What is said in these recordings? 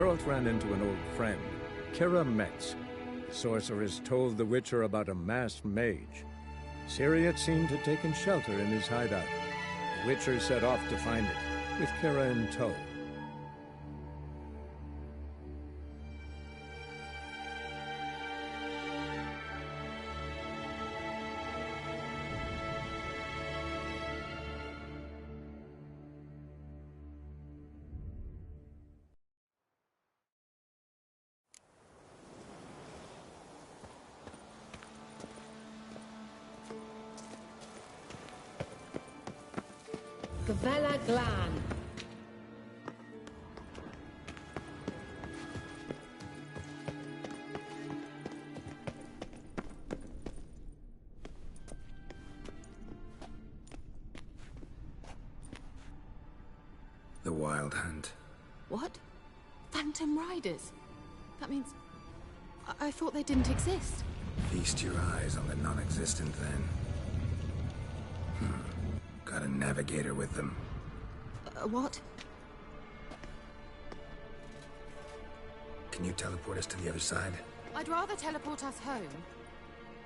Geralt ran into an old friend, Kira Metz. The sorceress told the Witcher about a masked mage. Ciri had seemed to have taken shelter in his hideout. The Witcher set off to find it, with Kira in tow. Gavella Glan. The Wild Hunt. What? Phantom Riders? That means... I thought they didn't exist. Feast your eyes on the non-existent then. Got a navigator with them. What? Can you teleport us to the other side? I'd rather teleport us home.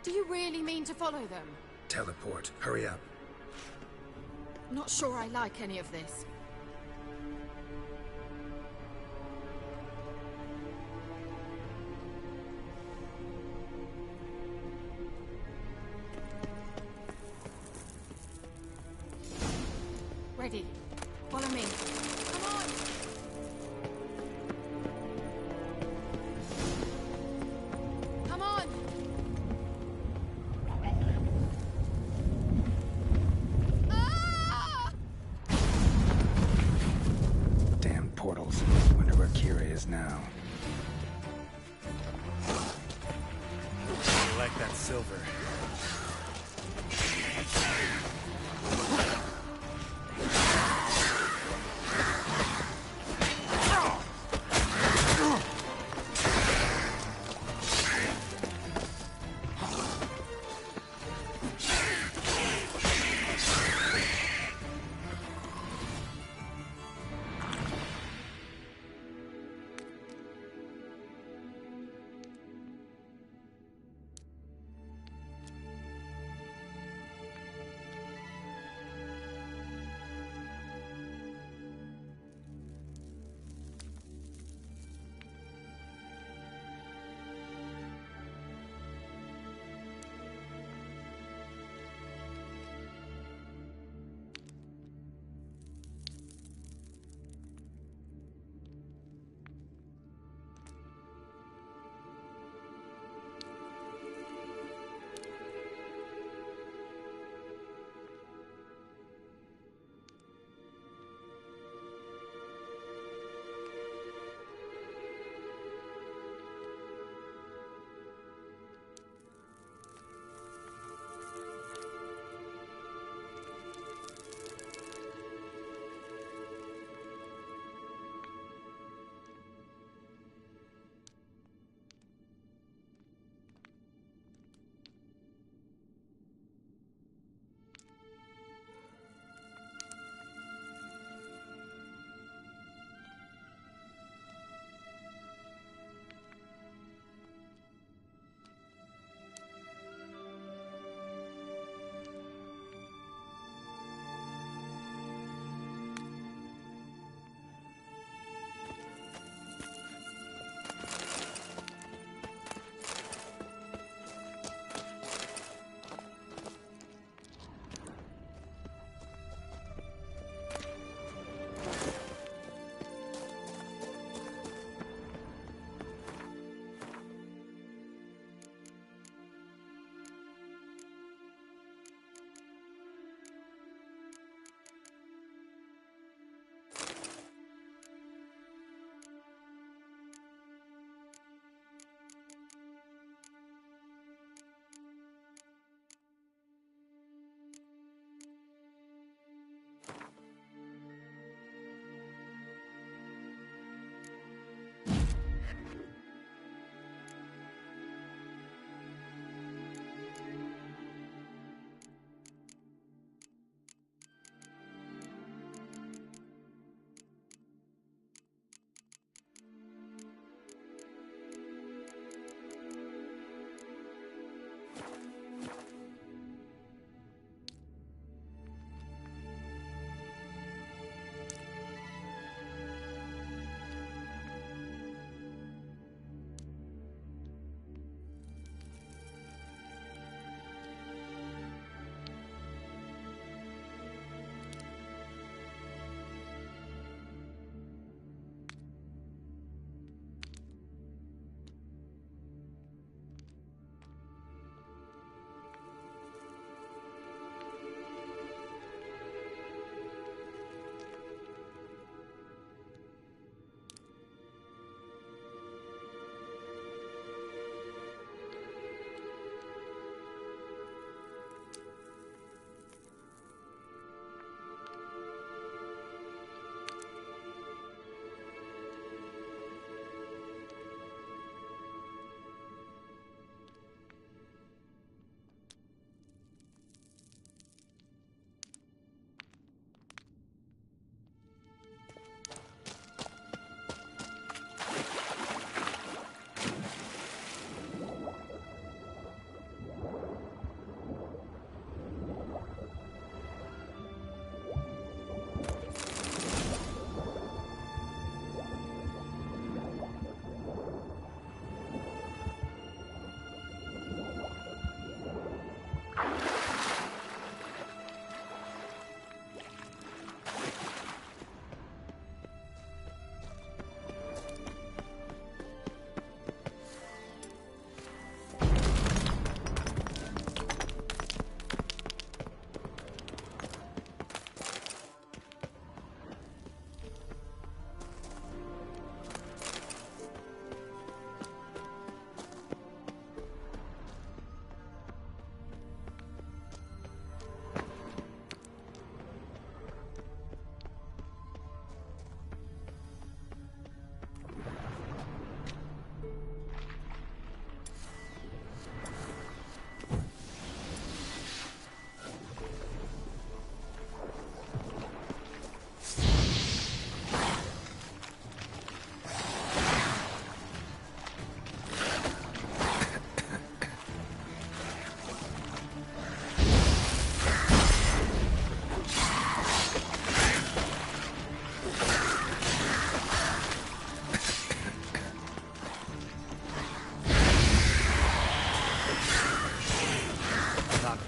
Do you really mean to follow them? Teleport. Hurry up. Not sure I like any of this. Ready. Follow me. Come on! Come on! Ah! Damn portals. Wonder where Kira is now. I like that silver.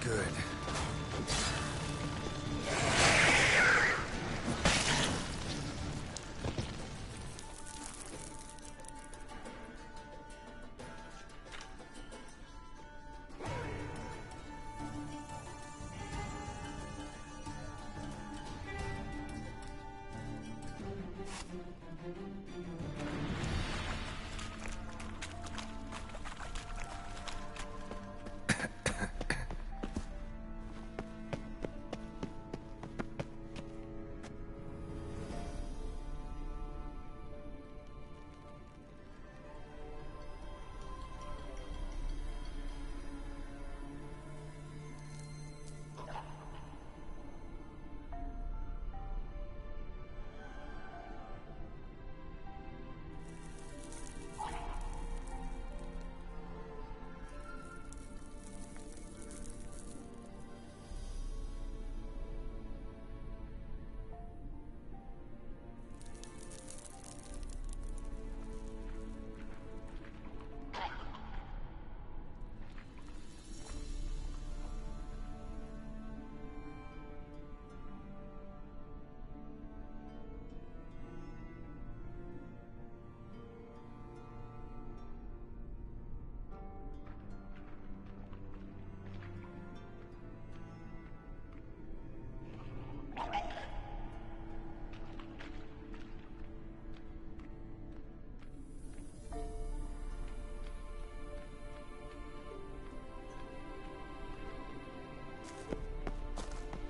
good.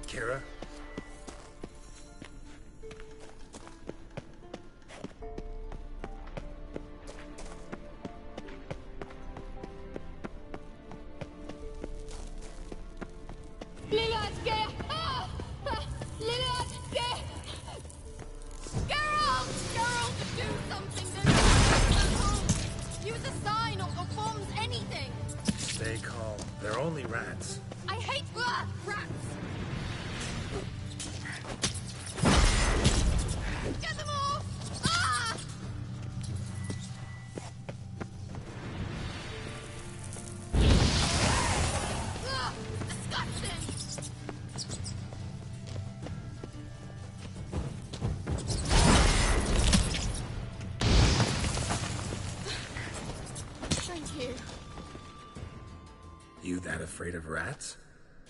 Kira? Stay calm. They're only rats. I hate rats! Get them off! Ah! Disgusting! Thank you. You that afraid of rats?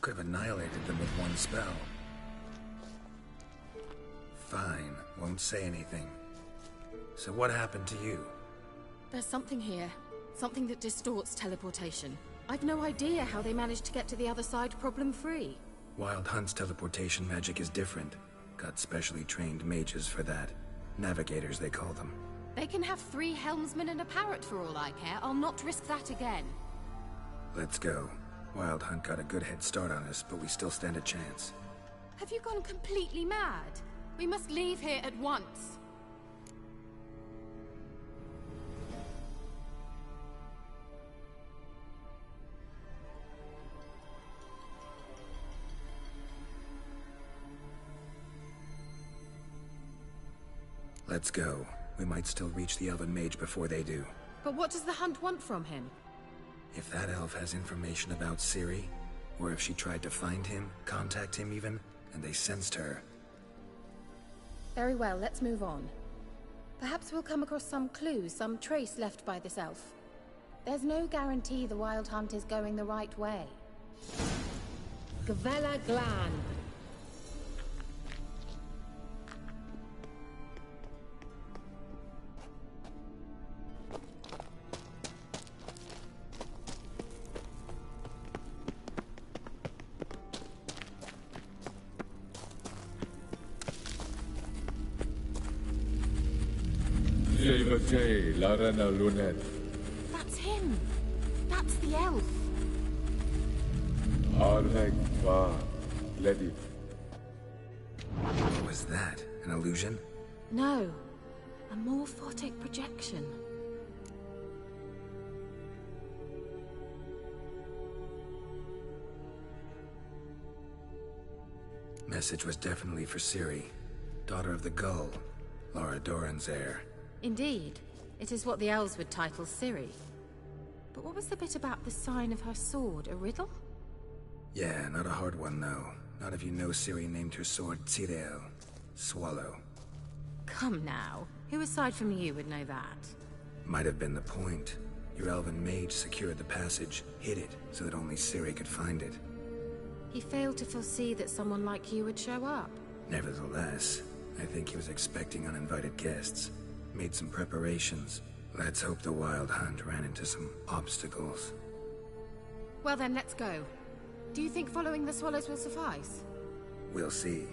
Could have annihilated them with one spell. Fine, won't say anything. So what happened to you? There's something here. Something that distorts teleportation. I've no idea how they managed to get to the other side problem-free. Wild Hunt's teleportation magic is different. Got specially trained mages for that. Navigators, they call them. They can have 3 helmsmen and a parrot for all I care. I'll not risk that again. Let's go. Wild Hunt got a good head start on us, but we still stand a chance. Have you gone completely mad? We must leave here at once. Let's go. We might still reach the Elven Mage before they do. But what does the Hunt want from him? If that elf has information about Ciri, or if she tried to find him, contact him even, and they sensed her. Very well, let's move on. Perhaps we'll come across some clues, some trace left by this elf. There's no guarantee the Wild Hunt is going the right way. Gvella Glan. That's him! That's the elf! What was that? An illusion? No. A morphotic projection. Message was definitely for Ciri, daughter of the Gull, Lara Doran's heir. Indeed. It is what the elves would title Ciri. But what was the bit about the sign of her sword? A riddle? Yeah, not a hard one, though. Not if you know Ciri named her sword Tirel. Swallow. Come now. Who aside from you would know that? Might have been the point. Your elven mage secured the passage, hid it, so that only Ciri could find it. He failed to foresee that someone like you would show up. Nevertheless, I think he was expecting uninvited guests. Made some preparations. Let's hope the Wild Hunt ran into some obstacles. Well then, let's go. Do you think following the swallows will suffice? We'll see.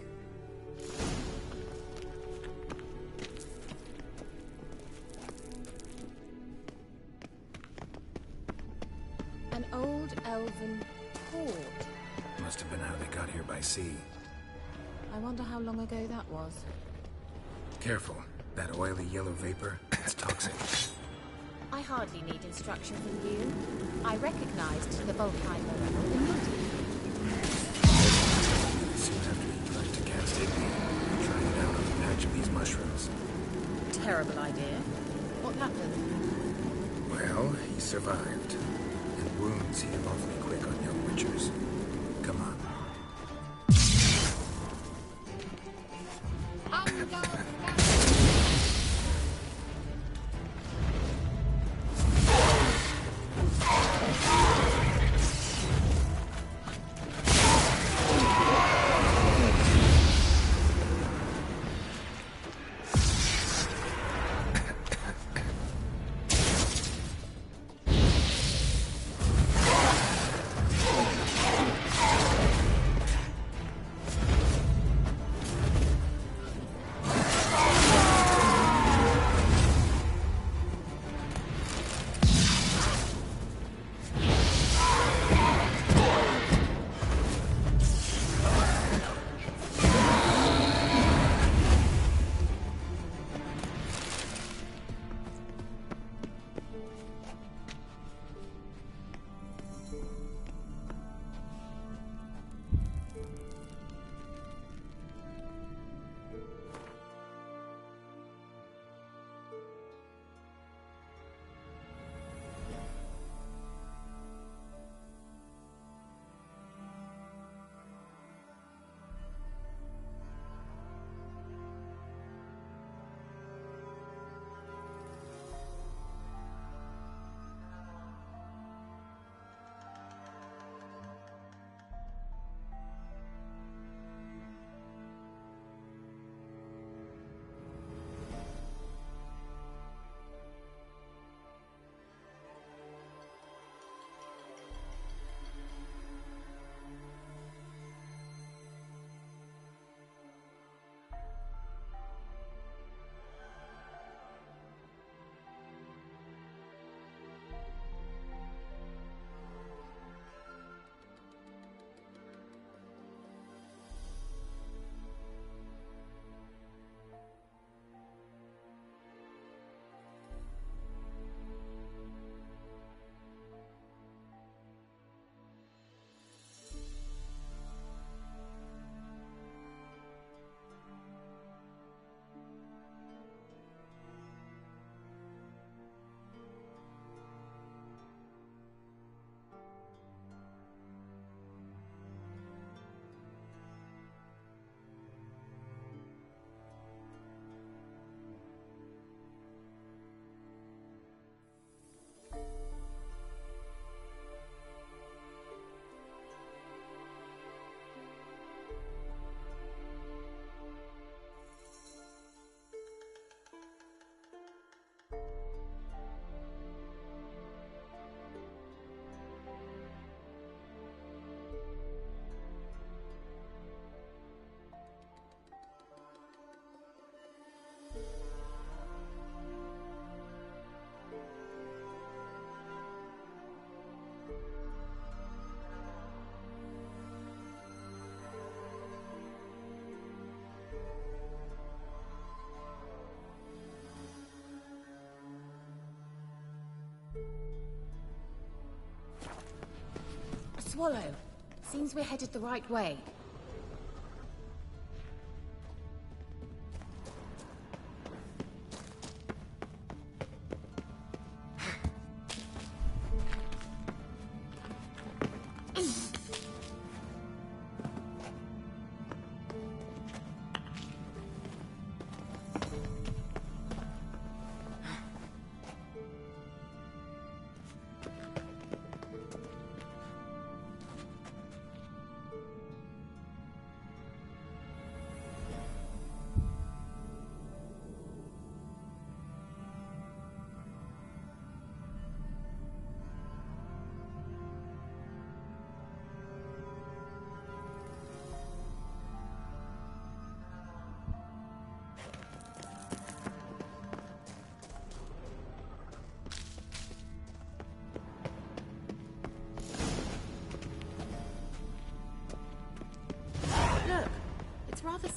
An old elven port. Must have been how they got here by sea. I wonder how long ago that was. Careful. That oily yellow vapor, it's toxic. I hardly need instruction from you. I recognized the Volkheimer immediately. Soon after he tried to cast Igni, trying it out on a patch of these mushrooms. Terrible idea. What happened? Well, he survived. And wounds heal awfully quick on young witchers. Come on. Swallow. Seems we're headed the right way.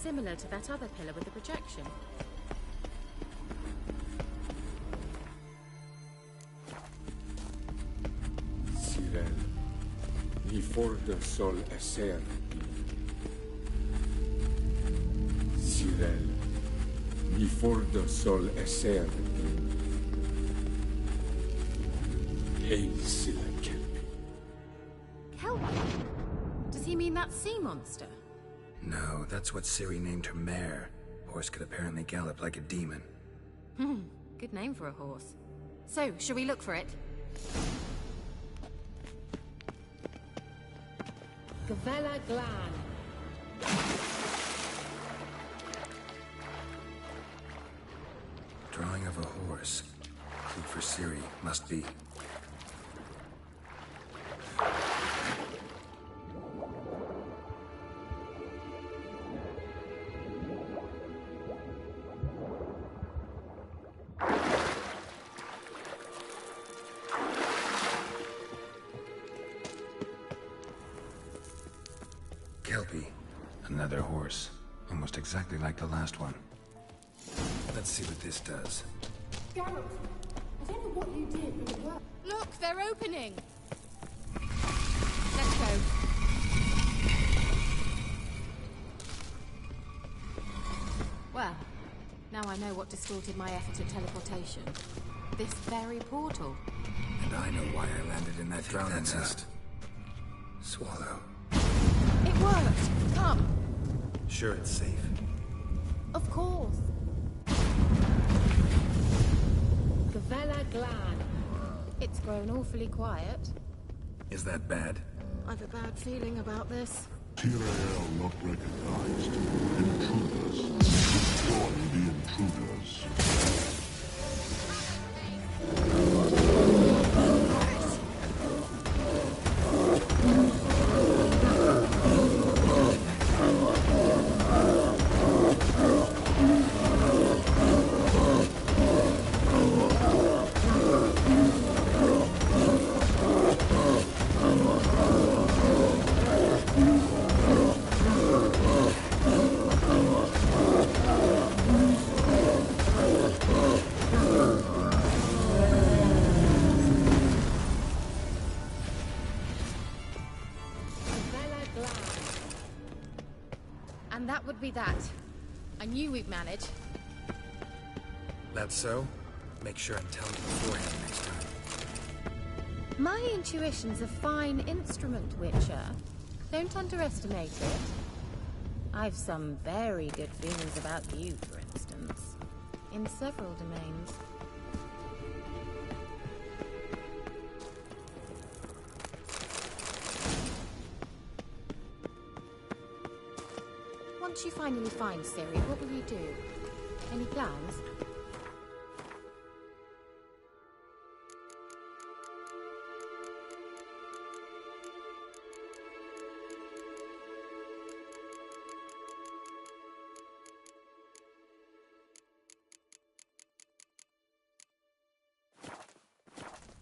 similar to that other pillar with the projection. Sirel, ni forda sol esser. Sirel, ni forda sol esser. Hail Silla Kelpie. Kelpie? Does he mean that sea monster? No, that's what Ciri named her mare. Horse could apparently gallop like a demon. Good name for a horse. So, shall we look for it? Gavella Glan. Drawing of a horse. Food for Ciri, must be. Kelpie. Another horse. Almost exactly like the last one. Let's see what this does. Garrett, I don't know what you did, but it worked. Look, they're opening! Let's go. Well, now I know what distorted my effort at teleportation. This very portal. And I know why I landed in that drowning nest. Swallow. It worked! Come! Sure it's safe. Of course. Gavella Glan. It's grown awfully quiet. Is that bad? I've a bad feeling about this. Tyrael not recognized. Intruders. Destroy the intruders. And that would be that. I knew we'd manage. That's so? Make sure and tell me beforehand next time. My intuition's a fine instrument, Witcher. Don't underestimate it. I've some very good feelings about you, for instance. In several domains. Once you finally find Ciri, what will you do? Any plans?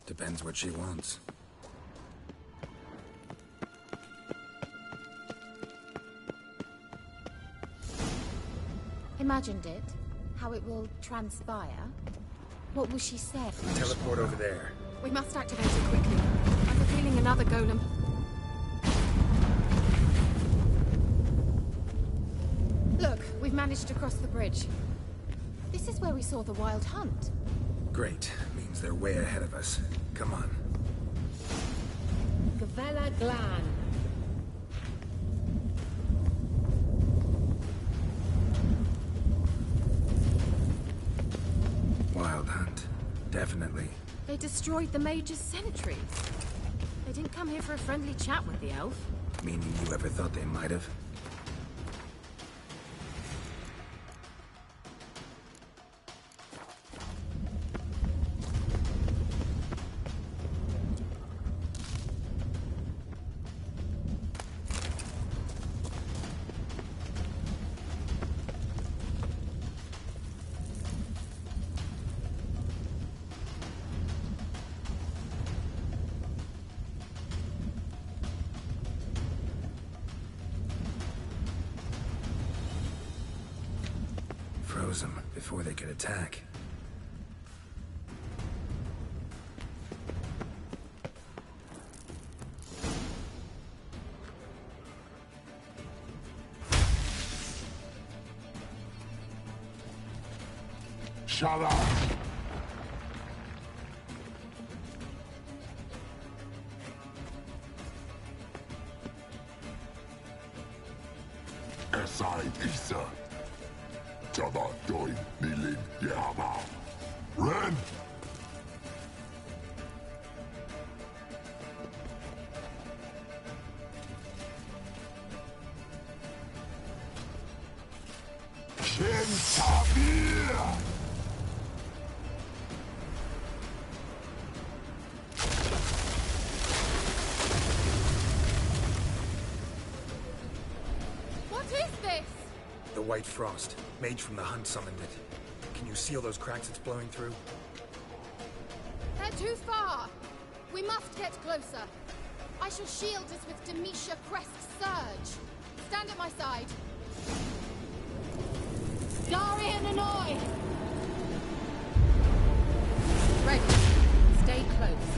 Depends what she wants. Imagined it? How it will transpire? What will she say? Teleport over there. We must activate it quickly. I have a feeling another golem... Look, we've managed to cross the bridge. This is where we saw the wild hunt. Great. Means they're way ahead of us. Come on. Gavella Glan. Wild hunt. Definitely. They destroyed the Major's sentries. They didn't come here for a friendly chat with the elf. Meaning you ever thought they might have? before they could attack. Shut up! Isa. Jada doi nilin yama. Ren! Shen Tabir! White frost. Mage from the hunt summoned it. Can you seal those cracks it's blowing through? They're too far! We must get closer. I shall shield us with Demetia Crest's surge. Stand at my side. Darian and Annoy! Ready. Stay close.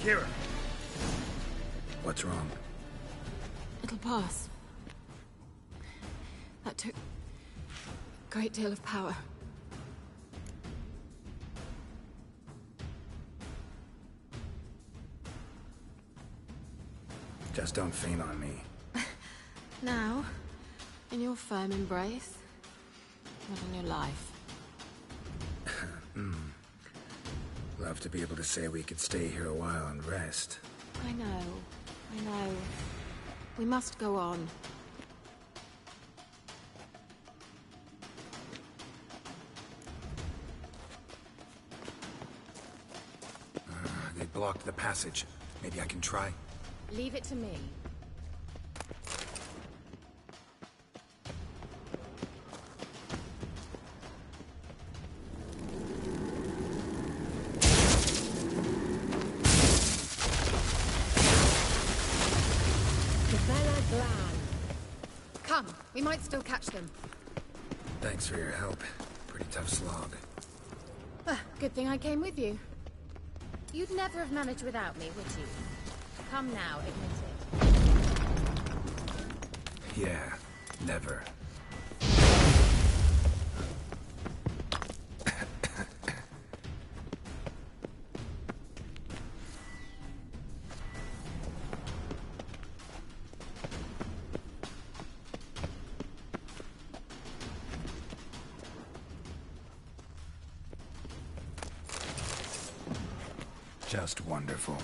Kira! What's wrong? It'll pass. That took a great deal of power. Just don't faint on me. Now, in your firm embrace, not in your life. Love to be able to say we could stay here a while and rest. I know. We must go on. They blocked the passage. Maybe I can try? Leave it to me. Come, we might still catch them. Thanks for your help. Pretty tough slog. Good thing I came with you. You'd never have managed without me, would you? Come now, admit it. Yeah, never. Just wonderful.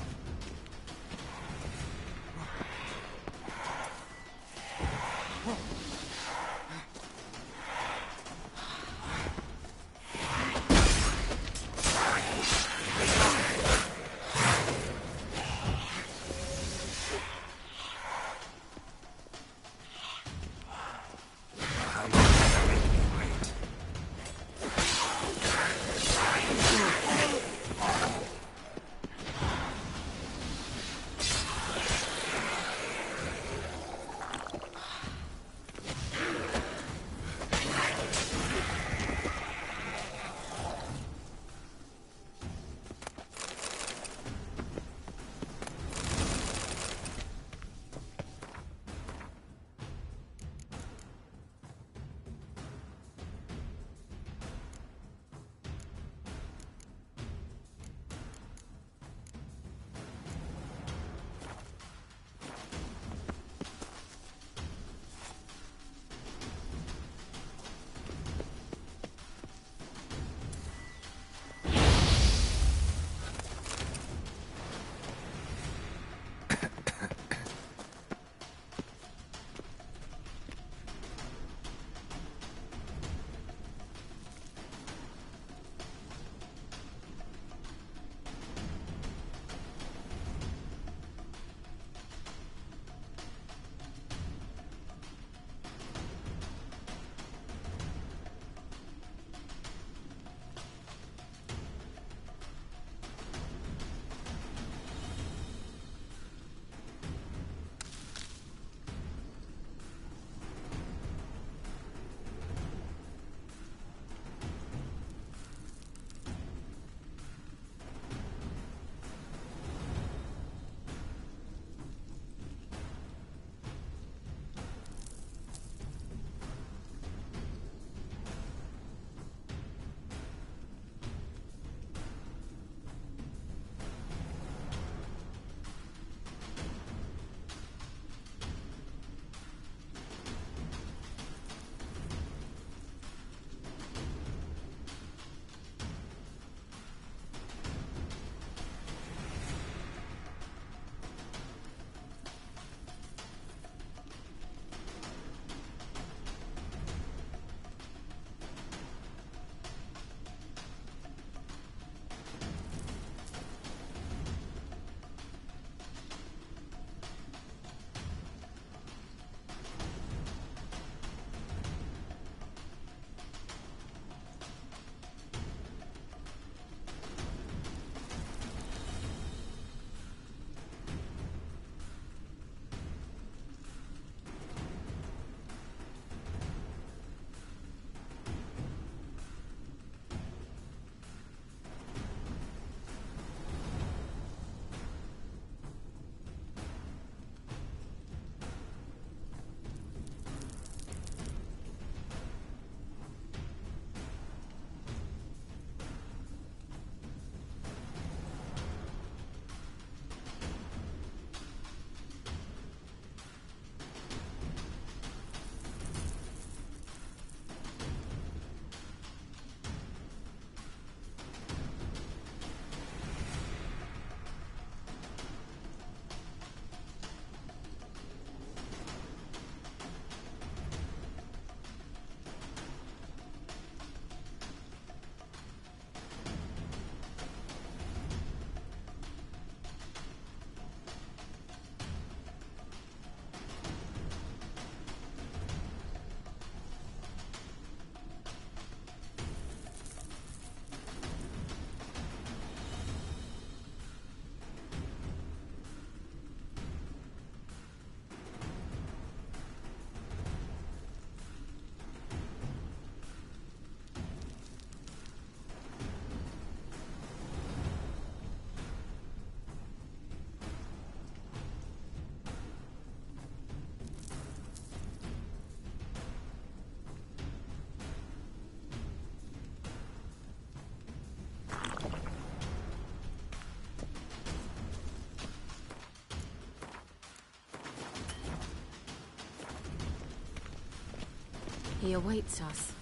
He awaits us.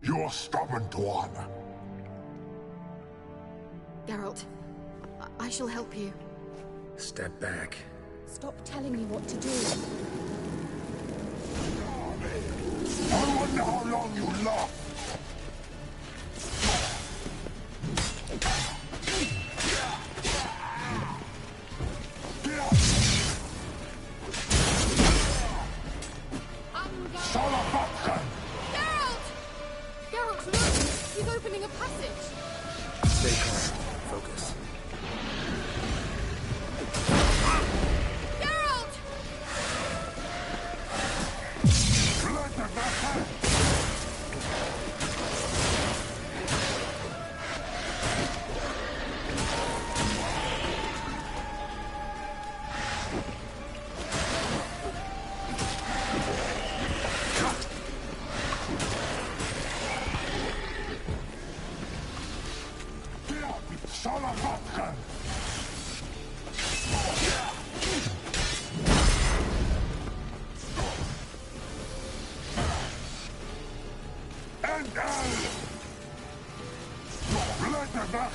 You're stubborn to honor. Geralt, I shall help you. Step back. Stop telling me what to do. I wonder how long you last. Stay calm. Focus.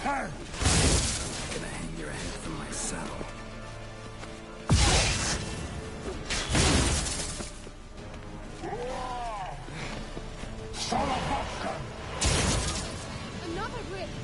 Gonna hang your head from my saddle. Another rift!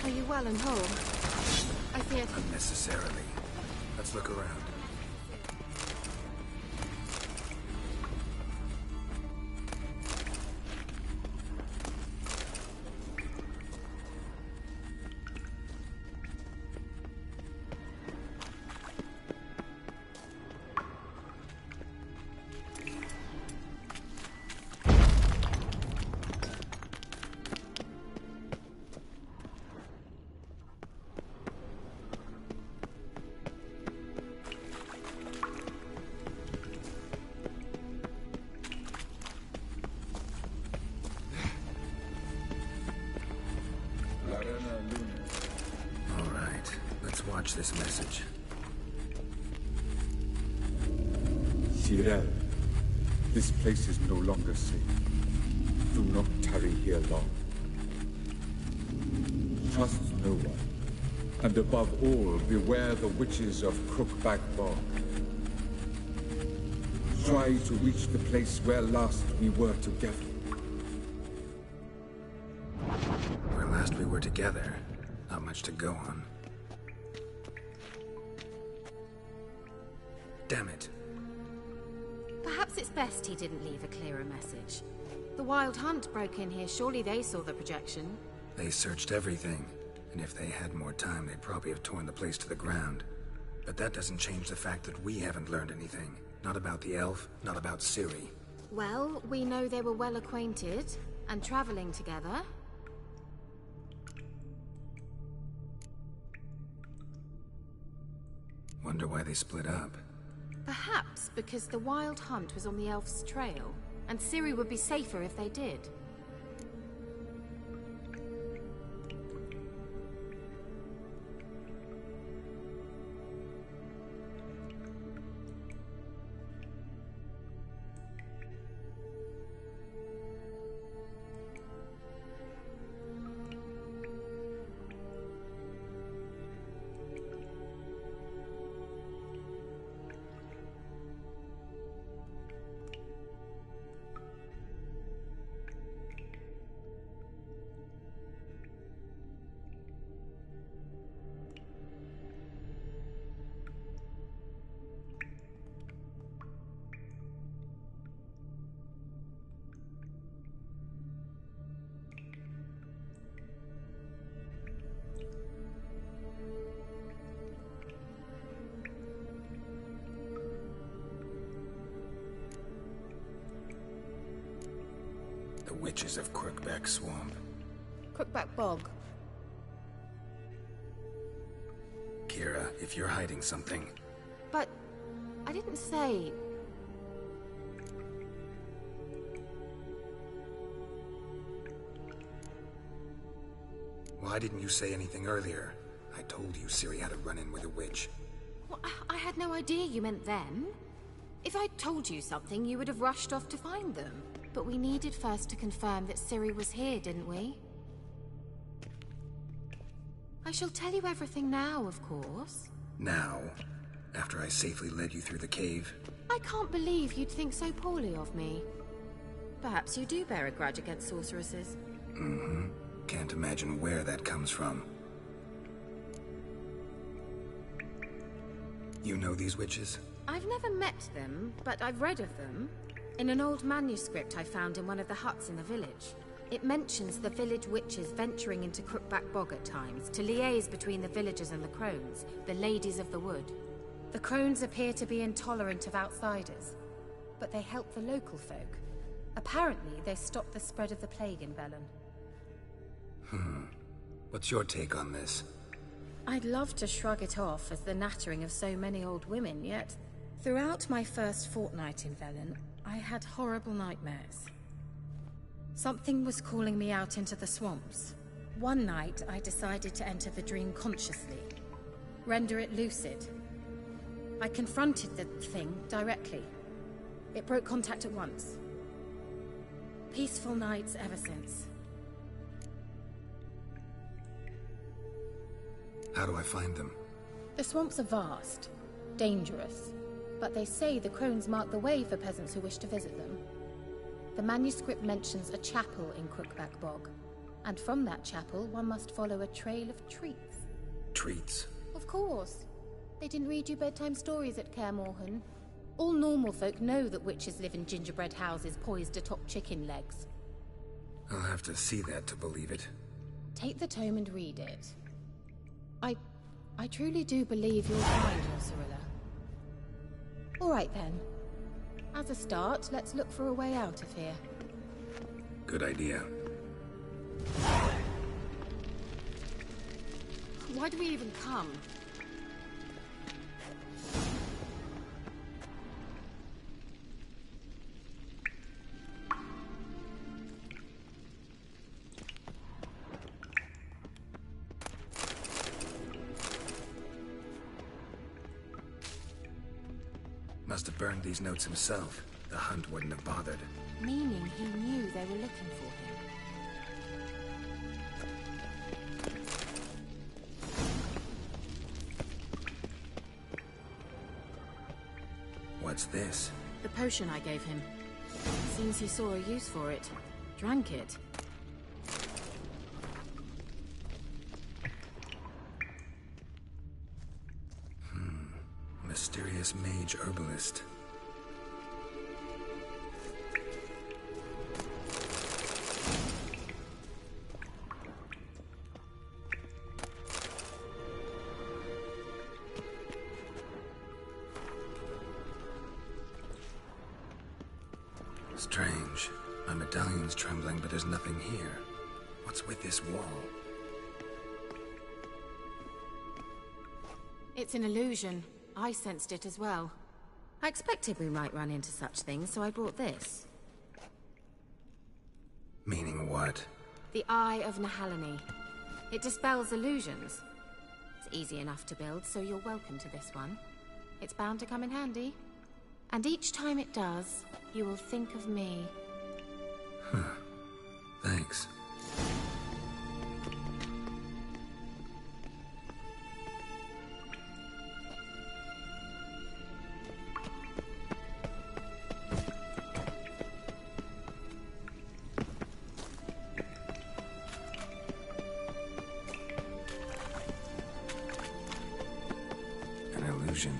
Are you well and whole? I fear... Unnecessarily. Let's look around. Watch this message. Tyrell, this place is no longer safe. Do not tarry here long. Trust no one. And above all, beware the witches of Crookback Bog. Try to reach the place where last we were together. together. Not much to go on. Damn it. Perhaps it's best he didn't leave a clearer message. The Wild Hunt broke in here. Surely they saw the projection. They searched everything. And if they had more time, they'd probably have torn the place to the ground. But that doesn't change the fact that we haven't learned anything. Not about the elf, not about Ciri. Well, we know they were well acquainted and traveling together. Wonder why they split up. Perhaps because the Wild Hunt was on the elf's trail, and Ciri would be safer if they did. The witches of Crookback Swamp. Crookback Bog. Kira, if you're hiding something... But I didn't say... Why didn't you say anything earlier? I told you Ciri had a run-in with a witch. Well, I had no idea you meant them. If I'd told you something, you would have rushed off to find them. But we needed first to confirm that Ciri was here, didn't we? I shall tell you everything now, of course. Now? After I safely led you through the cave? I can't believe you'd think so poorly of me. Perhaps you do bear a grudge against sorceresses. Mm-hmm. Can't imagine where that comes from. You know these witches? I've never met them, but I've read of them. In an old manuscript I found in one of the huts in the village. It mentions the village witches venturing into Crookback Bog at times to liaise between the villagers and the crones, the ladies of the wood. The crones appear to be intolerant of outsiders, but they help the local folk. Apparently, they stopped the spread of the plague in Velen. What's your take on this? I'd love to shrug it off as the nattering of so many old women, yet throughout my first fortnight in Velen, I had horrible nightmares. Something was calling me out into the swamps. One night, I decided to enter the dream consciously, render it lucid. I confronted the thing directly. It broke contact at once. Peaceful nights ever since. How do I find them? The swamps are vast, dangerous, but they say the crones mark the way for peasants who wish to visit them. The manuscript mentions a chapel in Crookback Bog, and from that chapel one must follow a trail of treats. Treats? Of course. They didn't read you bedtime stories at Kaer Morhen. All normal folk know that witches live in gingerbread houses poised atop chicken legs. I'll have to see that to believe it. Take the tome and read it. I truly do believe you'll find your Cyrilla. All right then. As a start, let's look for a way out of here. Good idea. Why do we even come? Must have burned these notes himself. The hunt wouldn't have bothered. Meaning he knew they were looking for him. What's this? The potion I gave him. Seems he saw a use for it. Drank it. Mysterious mage herbalist. Strange. My medallion's trembling, but there's nothing here. What's with this wall? It's an illusion. I sensed it as well. I expected we might run into such things, so I brought this. Meaning what? The Eye of Nahalani. It dispels illusions. It's easy enough to build, so you're welcome to this one. It's bound to come in handy. And each time it does, you will think of me. Huh. Thanks. An illusion.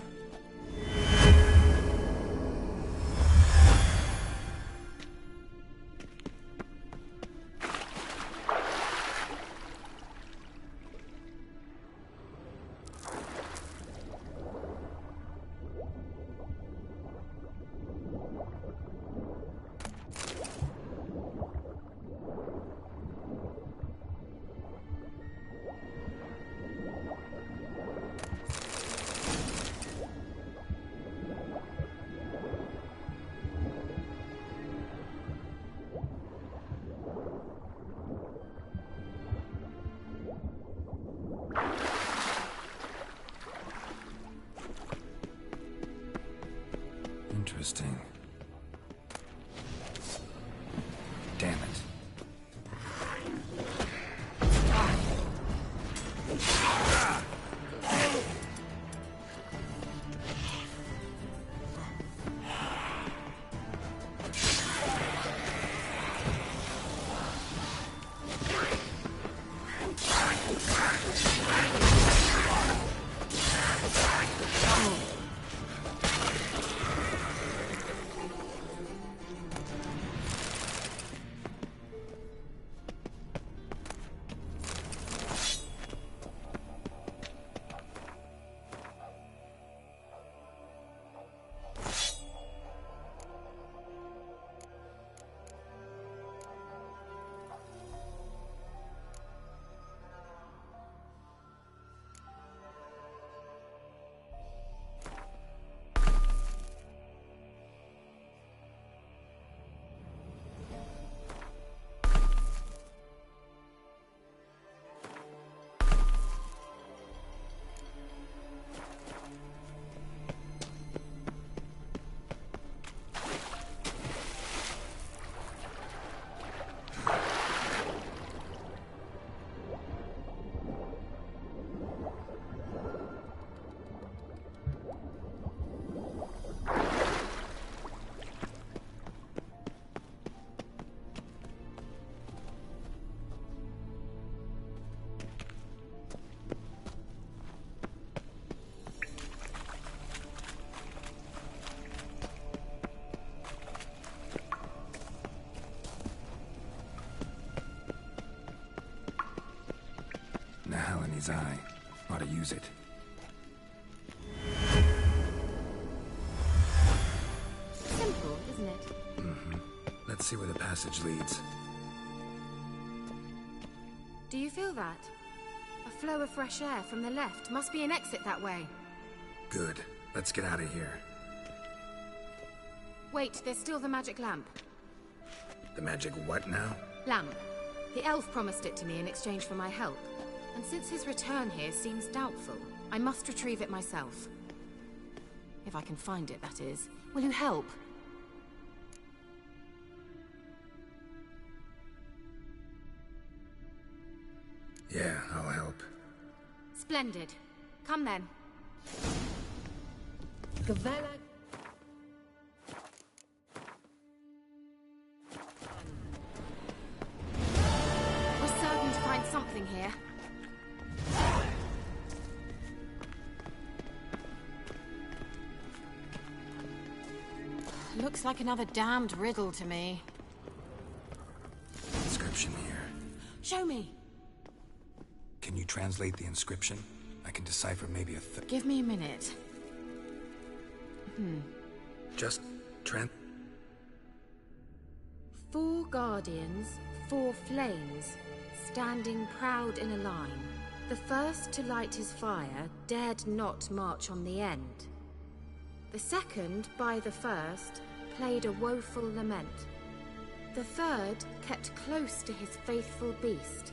Interesting. Damn it. Nahalani's eye. Ought to use it. Simple, isn't it? Mm-hmm. Let's see where the passage leads. Do you feel that? A flow of fresh air from the left. Must be an exit that way. Good. Let's get out of here. Wait, there's still the magic lamp. The magic what now? Lamp. The elf promised it to me in exchange for my help. And since his return here seems doubtful, I must retrieve it myself. If I can find it, that is. Will you help? Yeah, I'll help. Splendid. Come then. Gavella. We're certain to find something here. Looks like another damned riddle to me. Inscription here. Show me. Can you translate the inscription? I can decipher maybe a Give me a minute. Just Four guardians, four flames, standing proud in a line. The first to light his fire dared not march on the end. The second, by the first, played a woeful lament. The third kept close to his faithful beast.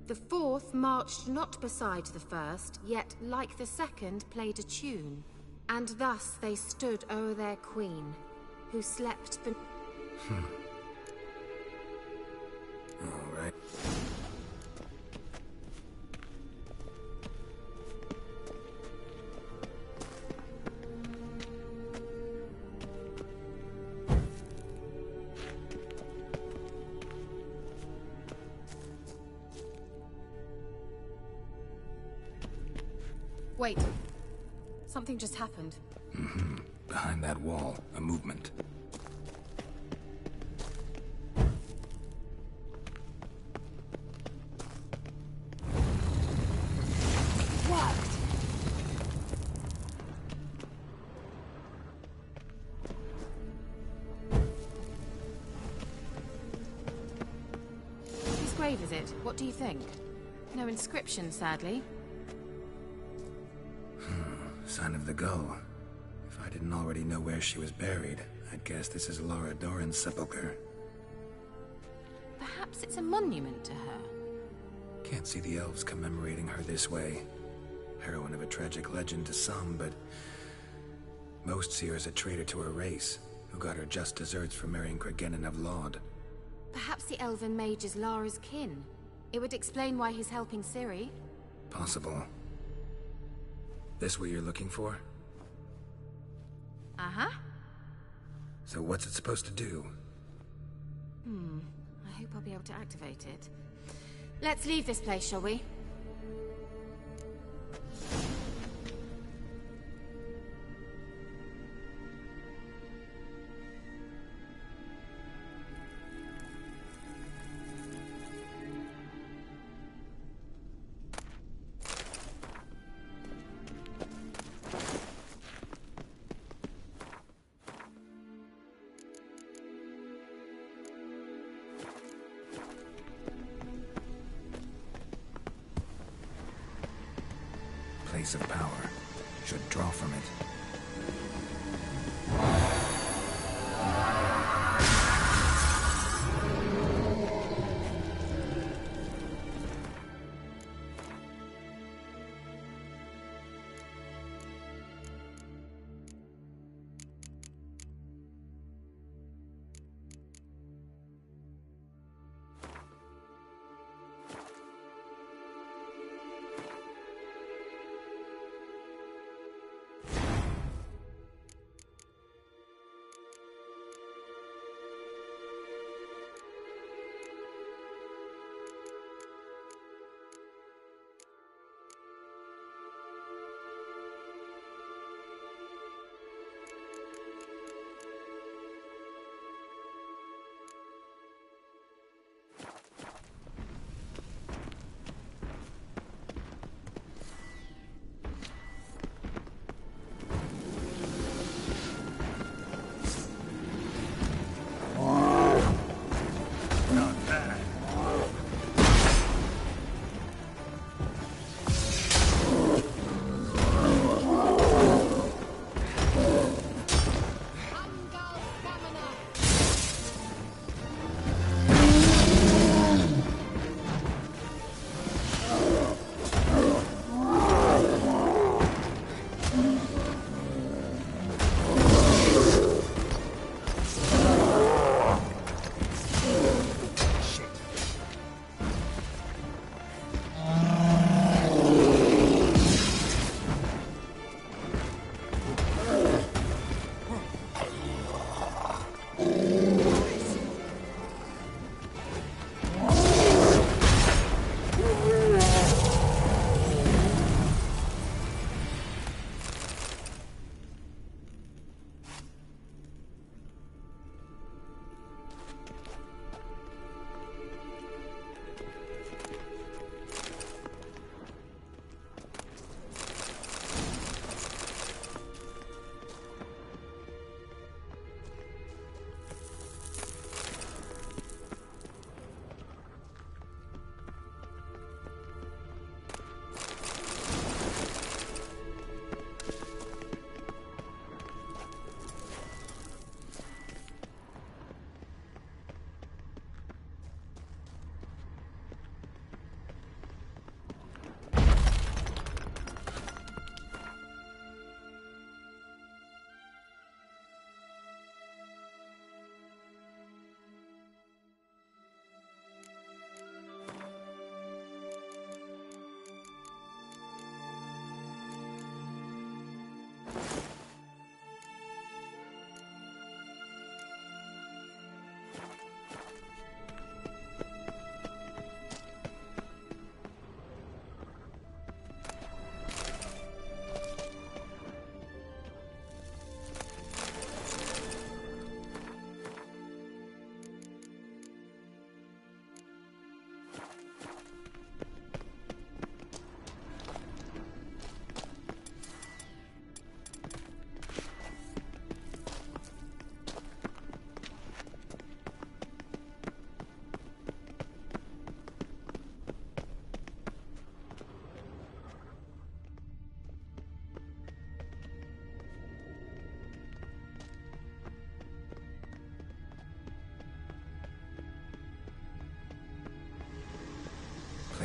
The fourth marched not beside the first, yet like the second played a tune. And thus they stood o'er their queen, who slept All right. Wait. Something just happened. Behind that wall, a movement. Worked! Whose grave is it? What do you think? No inscription, sadly. Sign of the gull. If I didn't already know where she was buried, I'd guess this is Laura Doran's sepulcher. Perhaps it's a monument to her. Can't see the elves commemorating her this way. Heroine of a tragic legend to some, but most see her as a traitor to her race, who got her just deserts for marrying Cregennan of Laud. Perhaps the elven mage is Lara's kin. It would explain why he's helping Ciri. Possible. This what you're looking for? Uh-huh. So what's it supposed to do? I hope I'll be able to activate it. Let's leave this place, shall we? Place of power. Should draw from it.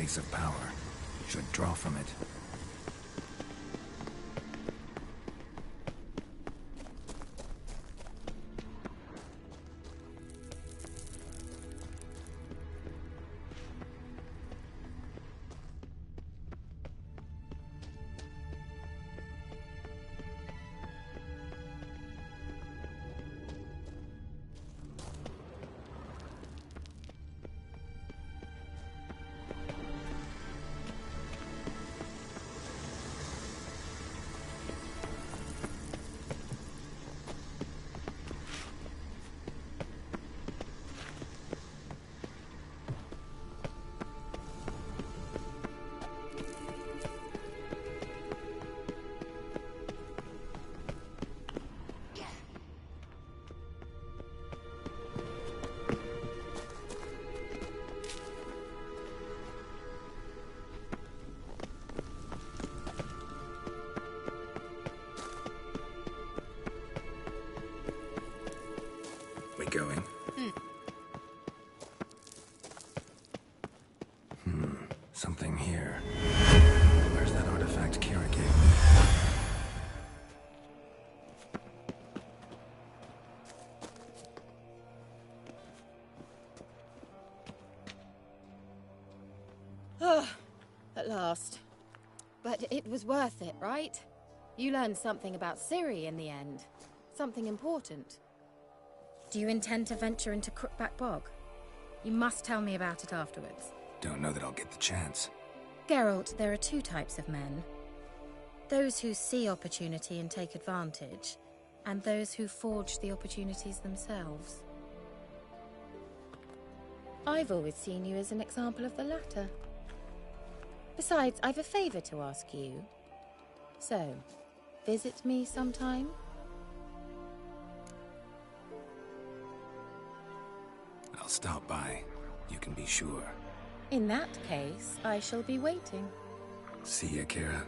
place of power. Should draw from it. Going. Something here. Where's that artifact Kira gave me? At last. But it was worth it, right? You learned something about Ciri in the end. Something important. Do you intend to venture into Crookback Bog? You must tell me about it afterwards. Don't know that I'll get the chance. Geralt, there are two types of men. Those who see opportunity and take advantage, and those who forge the opportunities themselves. I've always seen you as an example of the latter. Besides, I've a favor to ask you. So, visit me sometime? I'll stop by. You can be sure. In that case, I shall be waiting. See ya, Kira.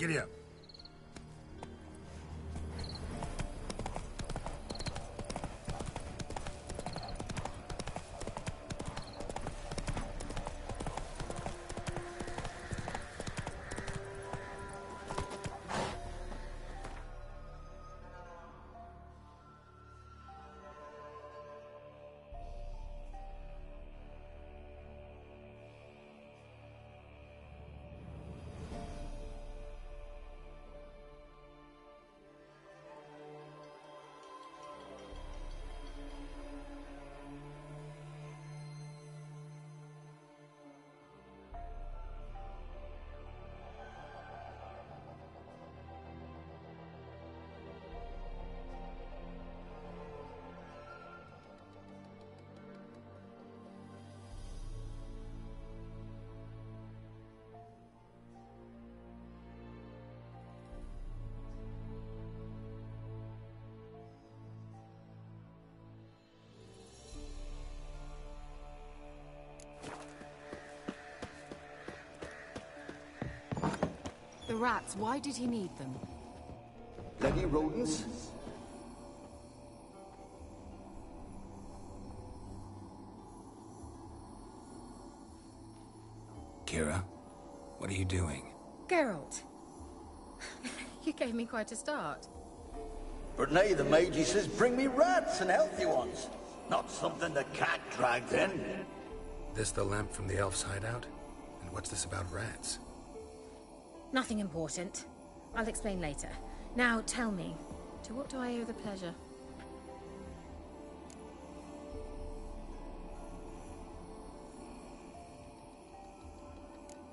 Giddy up. The rats, why did he need them? Bloody rodents. Kira, what are you doing? Geralt. You gave me quite a start. But nay, the mage says bring me rats and healthy ones. Not something the cat dragged in. This the lamp from the elf's hideout? And what's this about rats? Nothing important. I'll explain later. Now, tell me, to what do I owe the pleasure?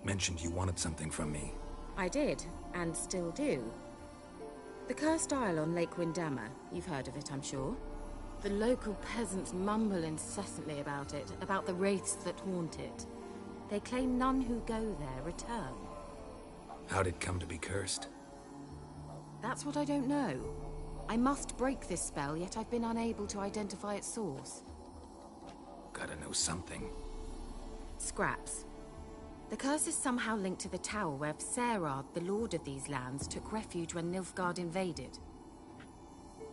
Mentioned you wanted something from me. I did, and still do. The cursed isle on Lake Windammer. You've heard of it, I'm sure. The local peasants mumble incessantly about it, about the wraiths that haunt it. They claim none who go there return. How'd it come to be cursed? That's what I don't know. I must break this spell, yet I've been unable to identify its source. Gotta know something. Scraps. The curse is somehow linked to the tower where Serad, the lord of these lands, took refuge when Nilfgaard invaded.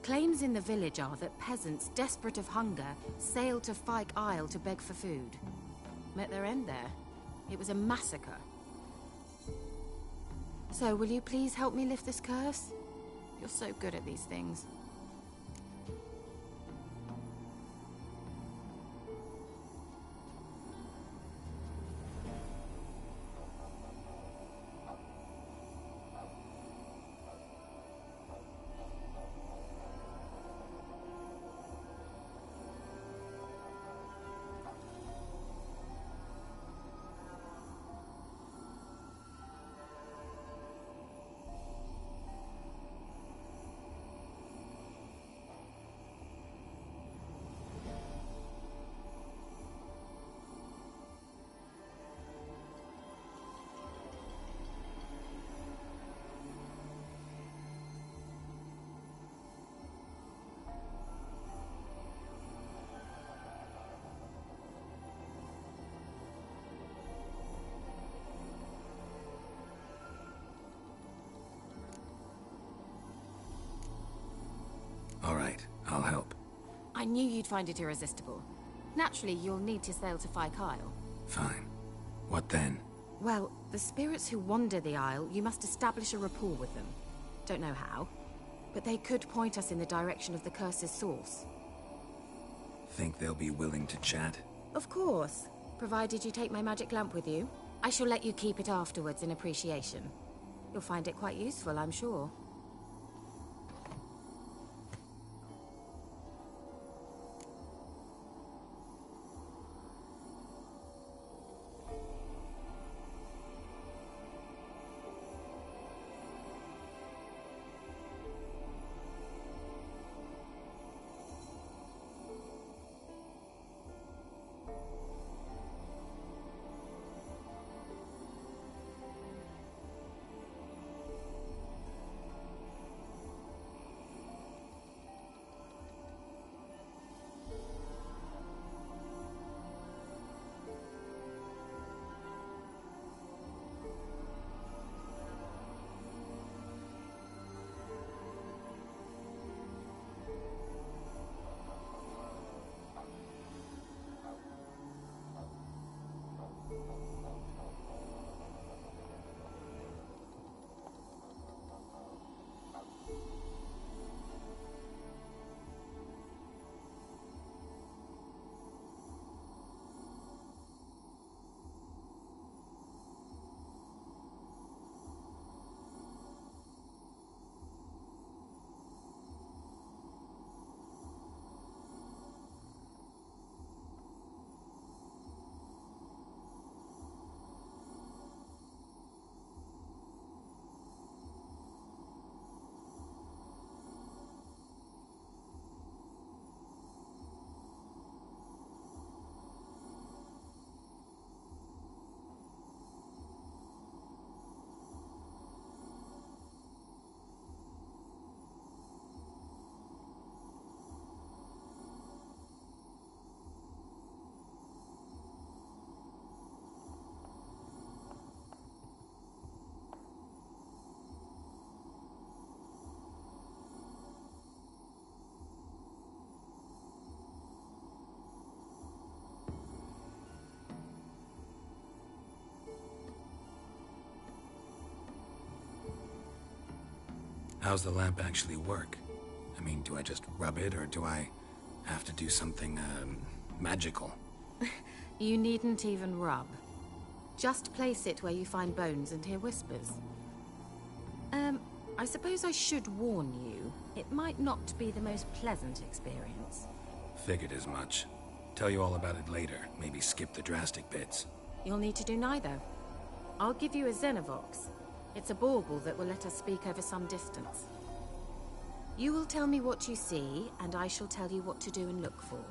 Claims in the village are that peasants, desperate of hunger, sailed to Fyke Isle to beg for food. Met their end there. It was a massacre. So, will you please help me lift this curse? You're so good at these things. All right, I'll help. I knew you'd find it irresistible. Naturally, you'll need to sail to Fyke Isle. Fine. What then? Well, the spirits who wander the Isle, you must establish a rapport with them. Don't know how, but they could point us in the direction of the curse's source. Think they'll be willing to chat? Of course, provided you take my magic lamp with you. I shall let you keep it afterwards in appreciation. You'll find it quite useful, I'm sure. How's the lamp actually work? I mean, do I just rub it, or do I have to do something, magical? You needn't even rub. Just place it where you find bones and hear whispers. I suppose I should warn you. It might not be the most pleasant experience. Figured as much. Tell you all about it later. Maybe skip the drastic bits. You'll need to do neither. I'll give you a Xenovox. It's a bauble that will let us speak over some distance. You will tell me what you see, and I shall tell you what to do and look for.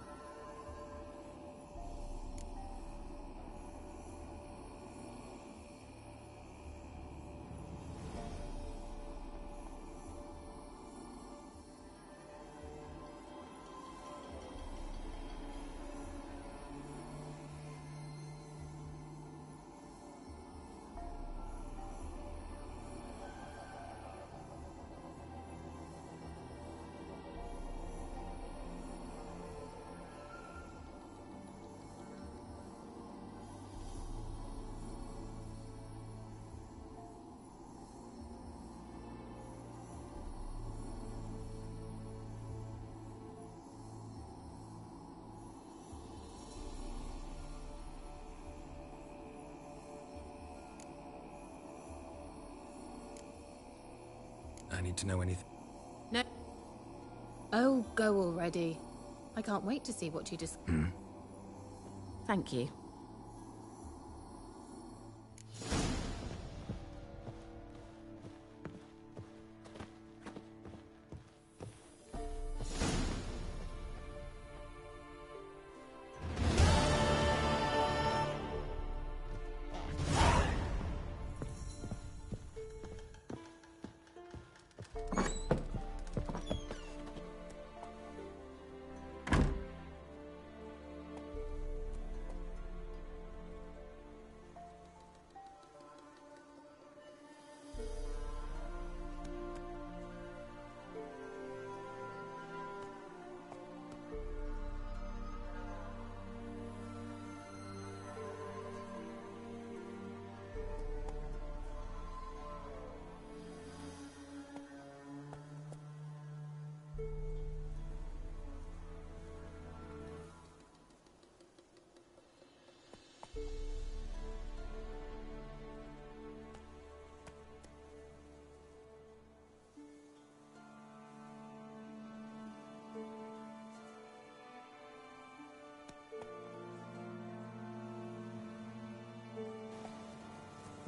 I need to know anything. No. Oh, go already. I can't wait to see what you just... Thank you.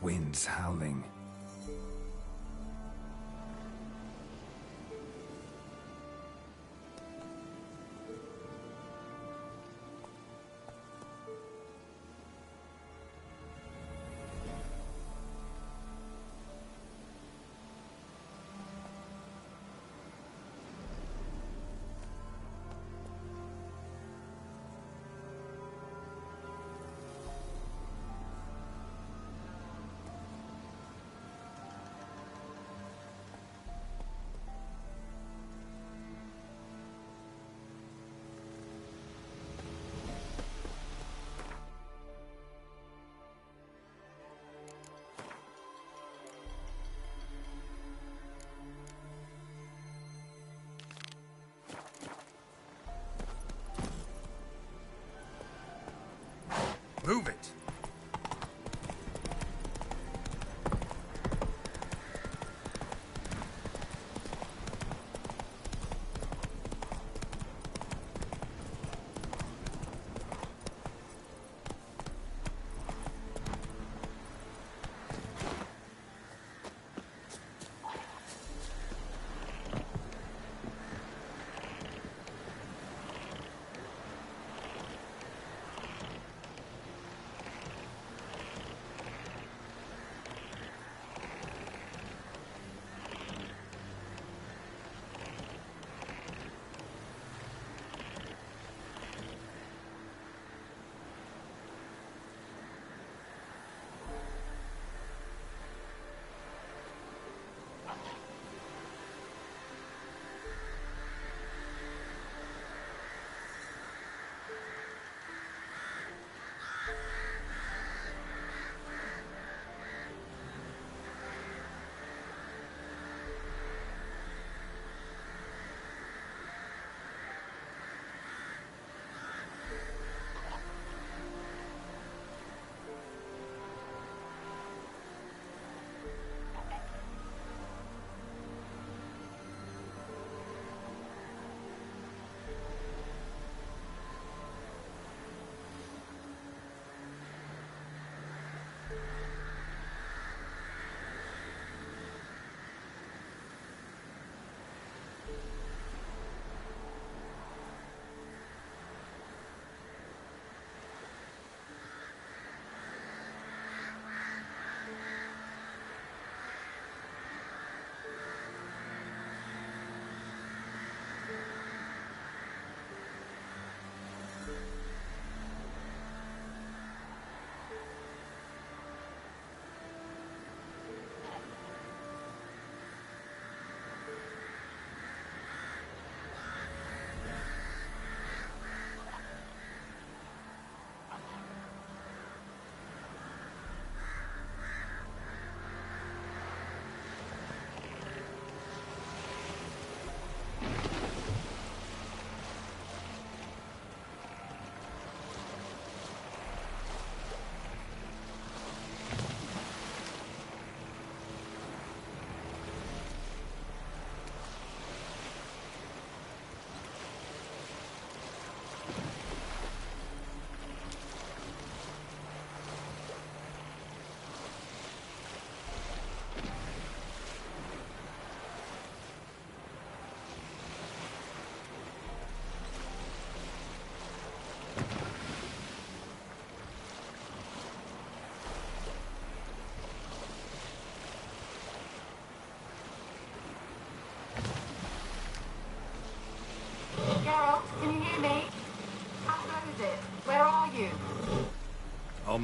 Winds howling.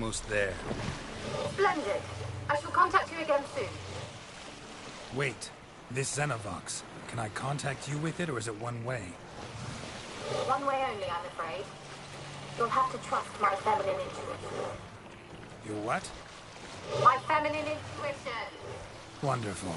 almost there. Splendid. I shall contact you again soon. Wait, this Xenovox. Can I contact you with it, or is it one way? One way only, I'm afraid. You'll have to trust my feminine intuition. Your what? My feminine intuition. Wonderful.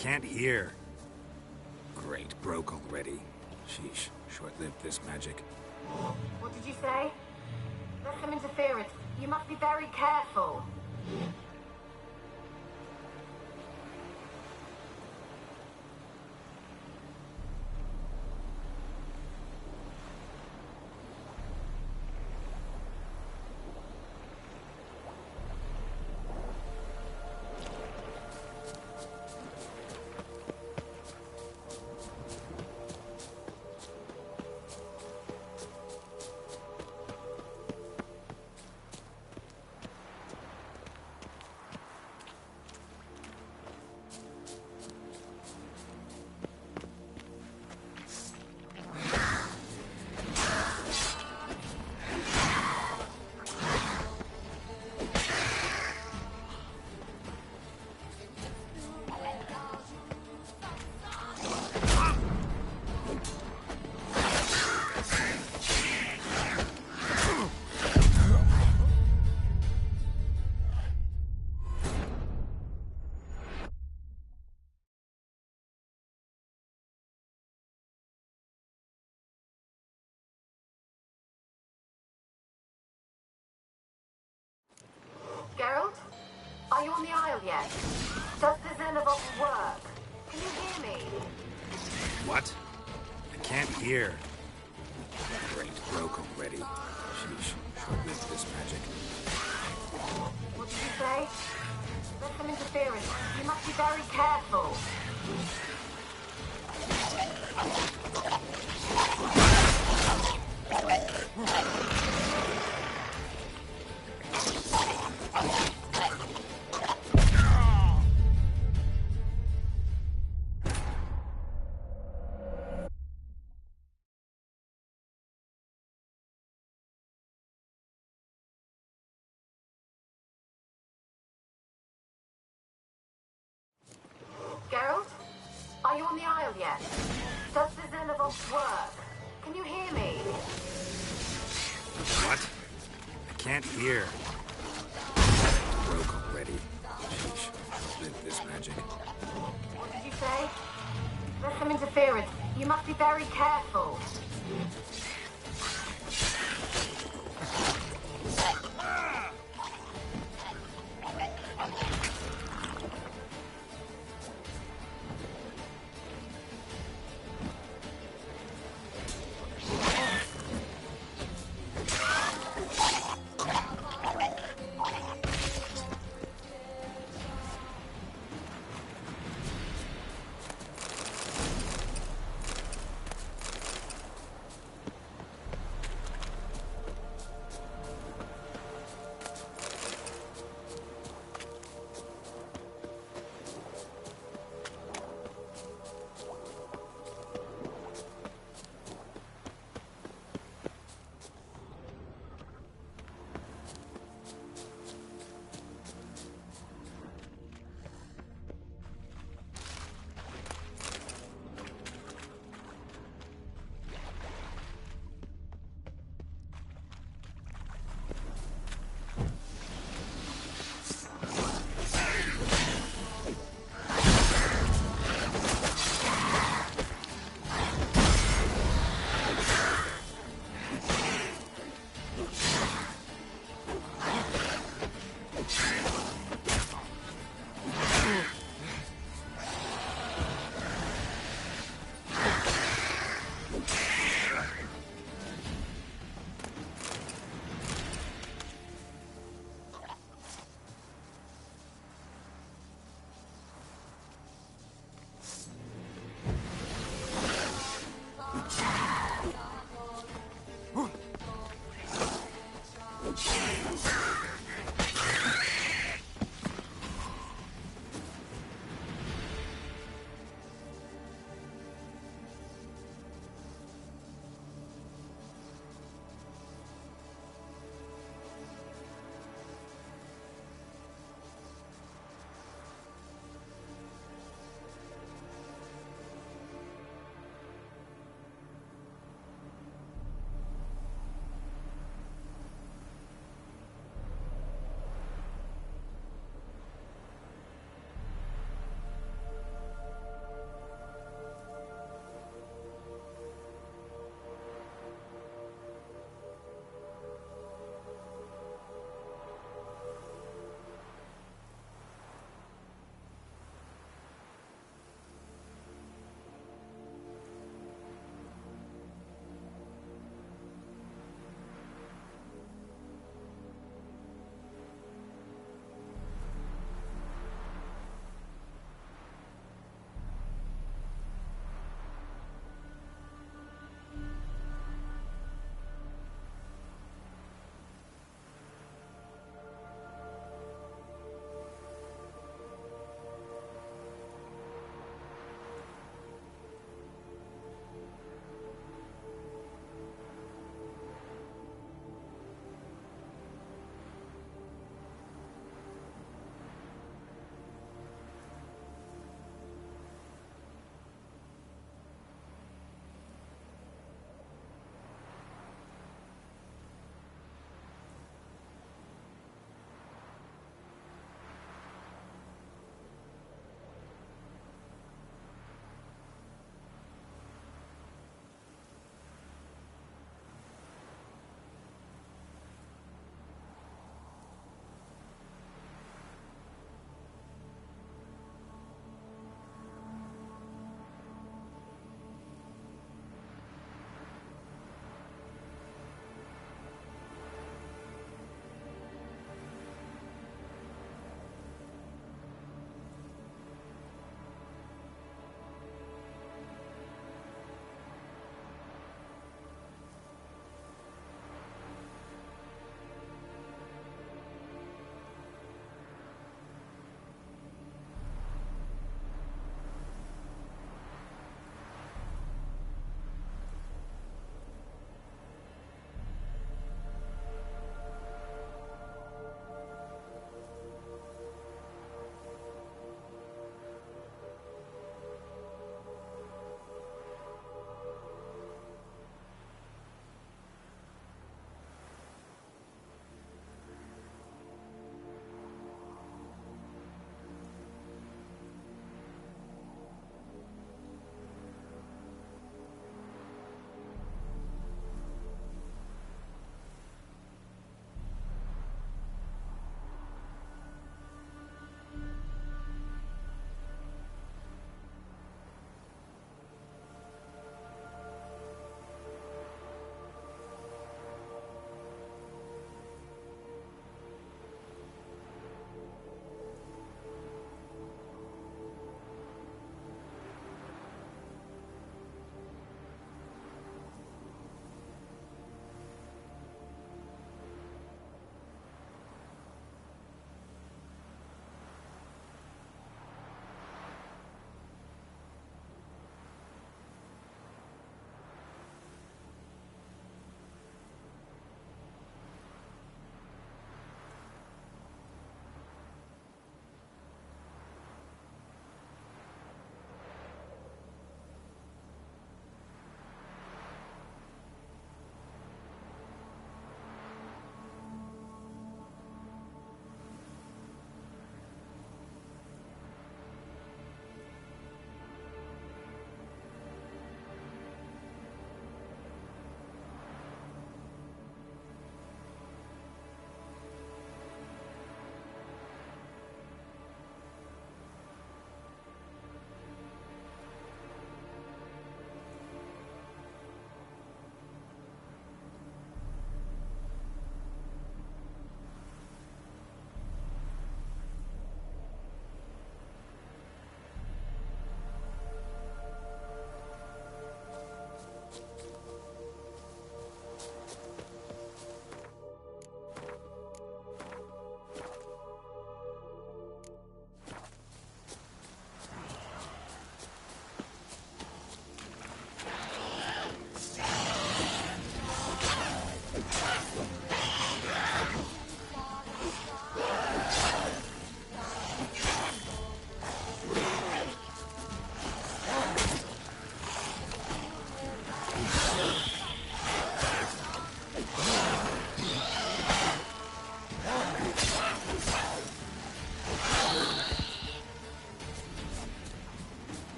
can't hear. Great, broke already. Sheesh, short-lived this magic. What did you say? There's some interference. You must be very careful. Geralt? Are you on the Isle yet? Does the Xenovox work? Can you hear me? What? I can't hear. Great, broke already. Sheesh, short-lived this magic. What did you say? There's some interference. You must be very careful. Geralt? Are you on the Isle yet? Does the Xenovox work? Can you hear me? What? I can't hear. Broke already. Sheesh, short-lived this magic. What did you say? There's some interference. You must be very careful.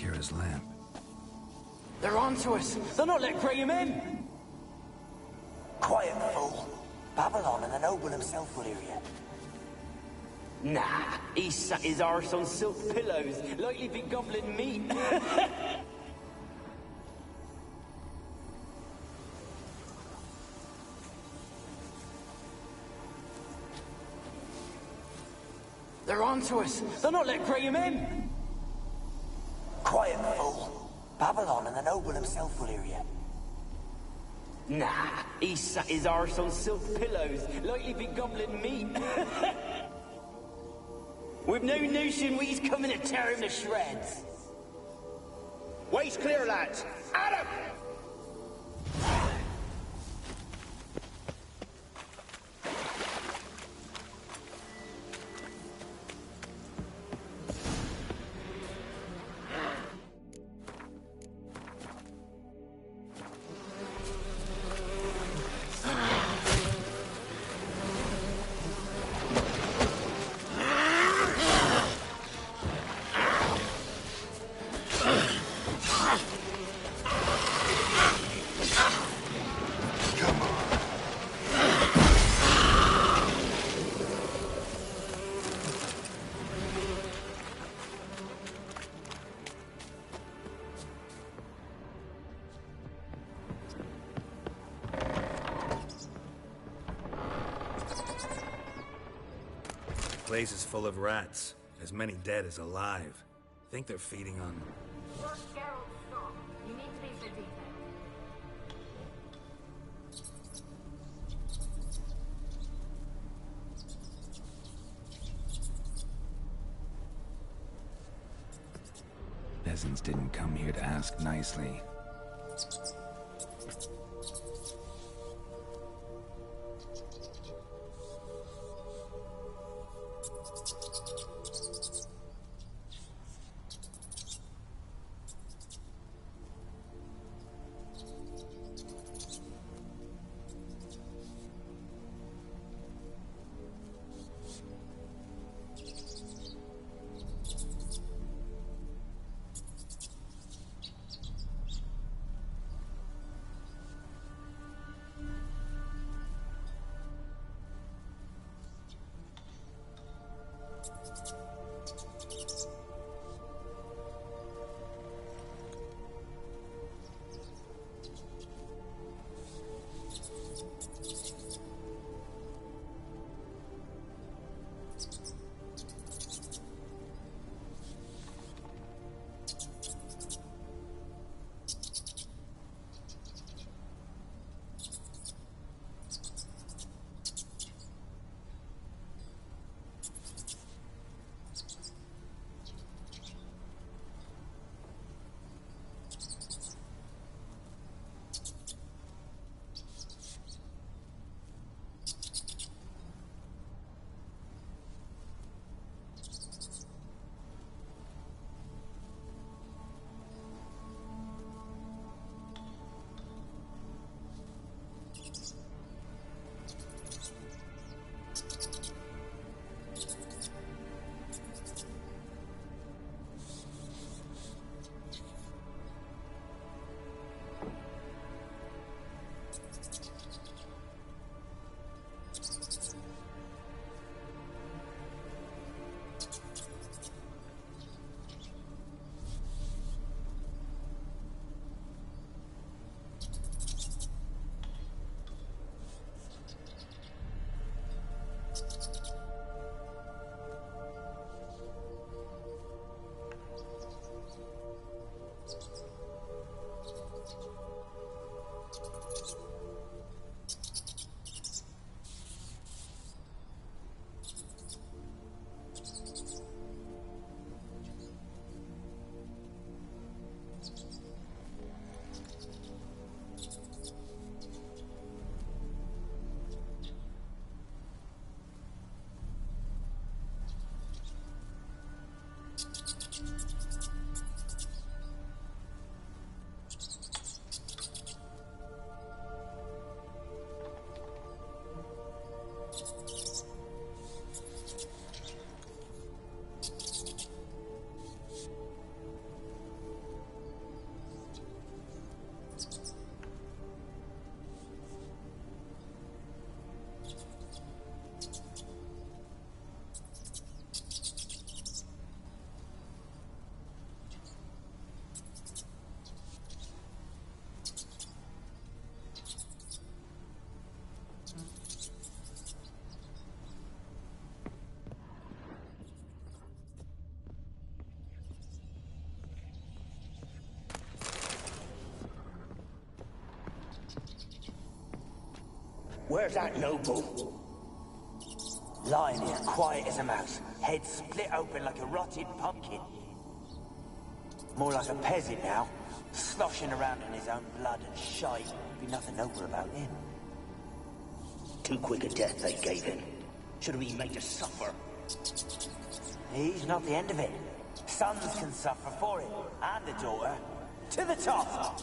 Kira's lamp. They're onto us! They'll not let Graham in! Quiet, fool. Babylon and the noble himself will hear you. Nah, he sat his arse on silk pillows, likely be gobbling meat. They're onto us! They'll not let Graham in! Quiet, fool. Babylon and the noble himself will hear you. Nah, he sat his arse on silk pillows, likely be gobbling meat. We've no notion he's coming to tear him to shreds. Way's clear, lads. Adam! The place is full of rats. As many dead as alive. Think they're feeding on... Gerald, stop. You need to be so detailed. Peasants didn't come here to ask nicely. Where's that noble? Lying here, quiet as a mouse. Head split open like a rotted pumpkin. More like a peasant now. Sloshing around in his own blood and shite. Be nothing noble about him. Too quick a death they gave him. Should have been made to suffer. He's not the end of it. Sons can suffer for it. And a daughter. To the top!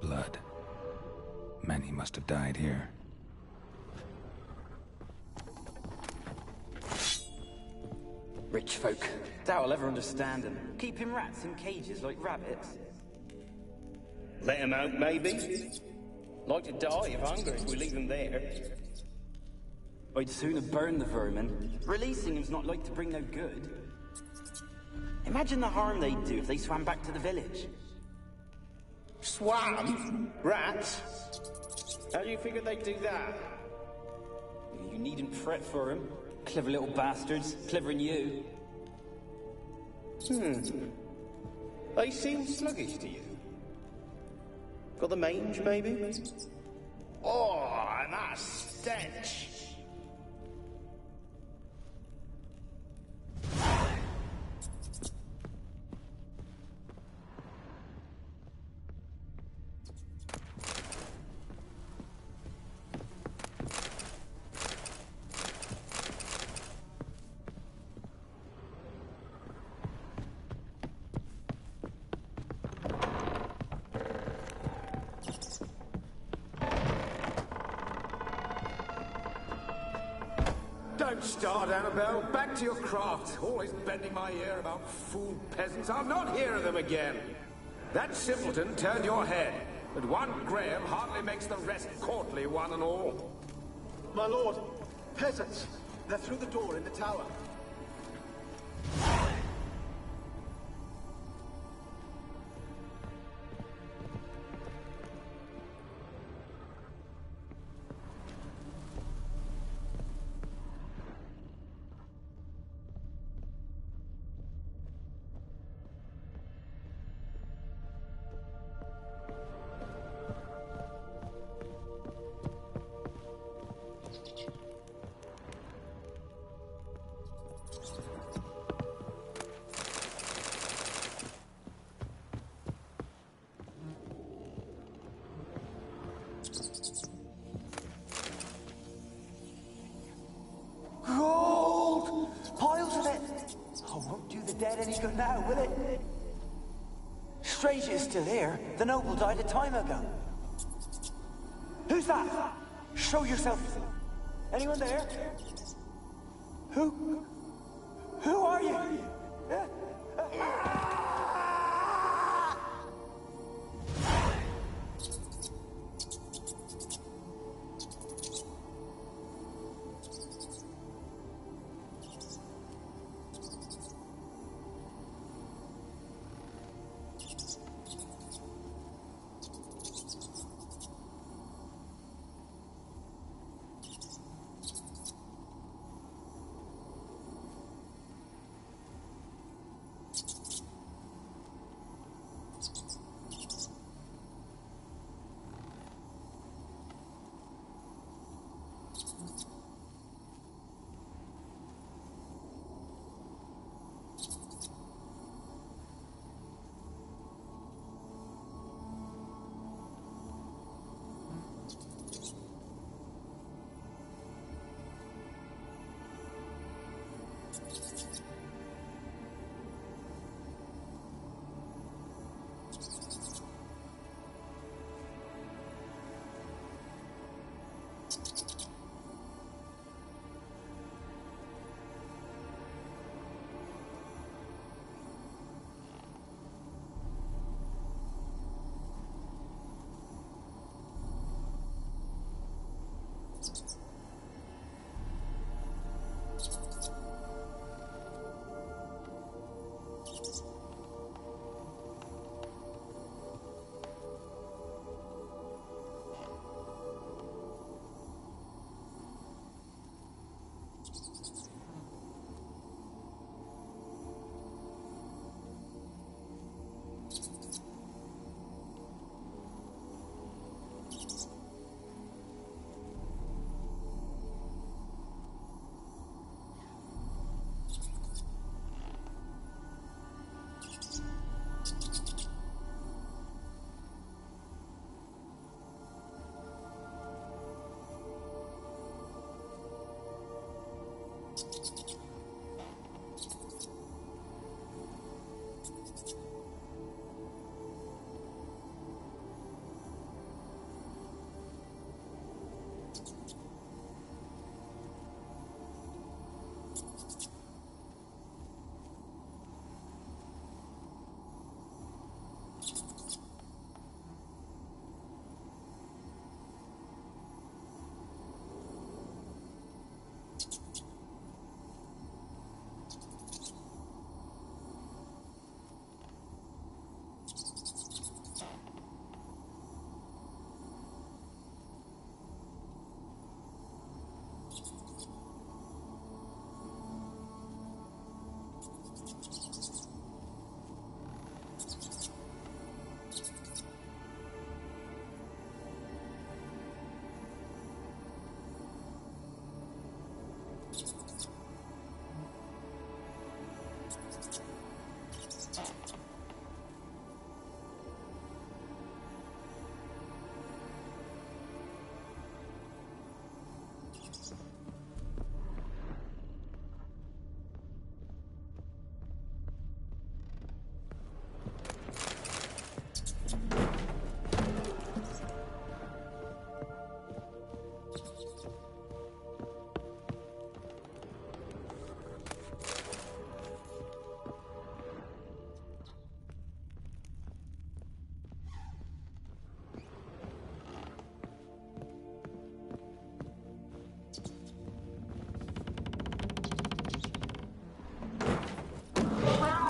Blood. Many must have died here. Rich folk. Doubt I'll ever understand them. Keeping rats in cages like rabbits. Let him out, maybe? Like to die of hunger if we leave him there. I'd sooner burn the vermin. Releasing him's not like to bring no good. Imagine the harm they'd do if they swam back to the village. Swam? Rats? How do you figure they'd do that? You needn't fret for him. Clever little bastards. Clever than you. They seem sluggish to you. Got the mange, maybe? Oh, and that stench! Don't start, Annabelle. Back to your craft. Always bending my ear about fool peasants. I'll not hear of them again. That simpleton turned your head, but one Graham hardly makes the rest courtly, one and all. My lord, peasants. They're through the door in the tower. Gold! Piles of it! Oh, won't do the dead any good now, will it? Strange it's still here. The noble died a time ago. Who's that? Show yourself. Anyone there? Who are you?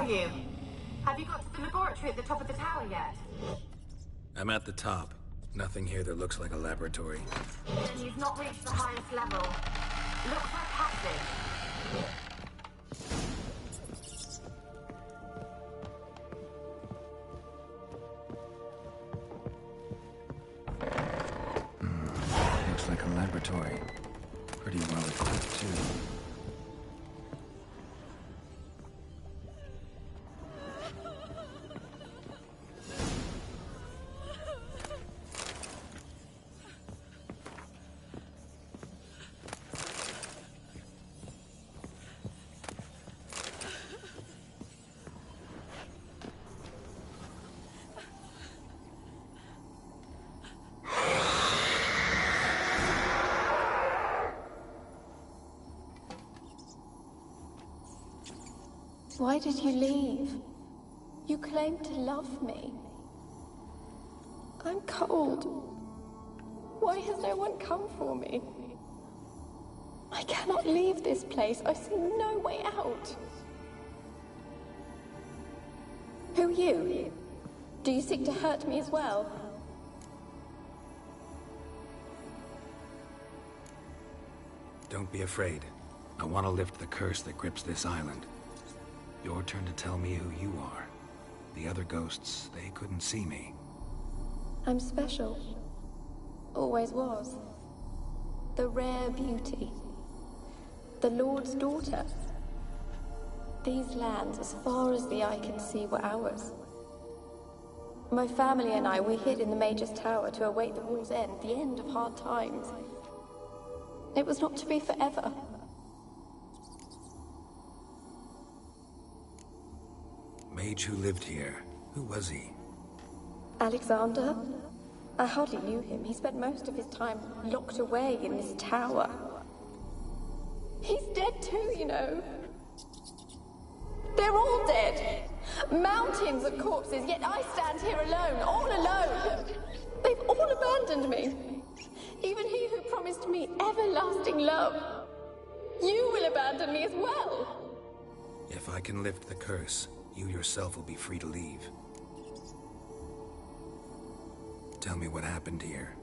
You? Have you got to the laboratory at the top of the tower yet? I'm at the top. Nothing here that looks like a laboratory. Then you've not reached the highest level. Look for a passage. Looks like a laboratory. Pretty well equipped, too. Why did you leave? You claimed to love me. I'm cold. Why has no one come for me? I cannot leave this place. I see no way out. Who are you? Do you seek to hurt me as well? Don't be afraid. I want to lift the curse that grips this island. Your turn to tell me who you are. The other ghosts, they couldn't see me. I'm special. Always was. The rare beauty. The Lord's daughter. These lands, as far as the eye can see, were ours. My family and I, we hid in the Major's Tower to await the war's end, the end of hard times. It was not to be forever. Mage who lived here. Who was he? Alexander? I hardly knew him. He spent most of his time locked away in this tower. He's dead too, you know. They're all dead. Mountains of corpses, yet I stand here alone, all alone. They've all abandoned me. Even he who promised me everlasting love. You will abandon me as well. If I can lift the curse, you yourself will be free to leave. Tell me what happened here.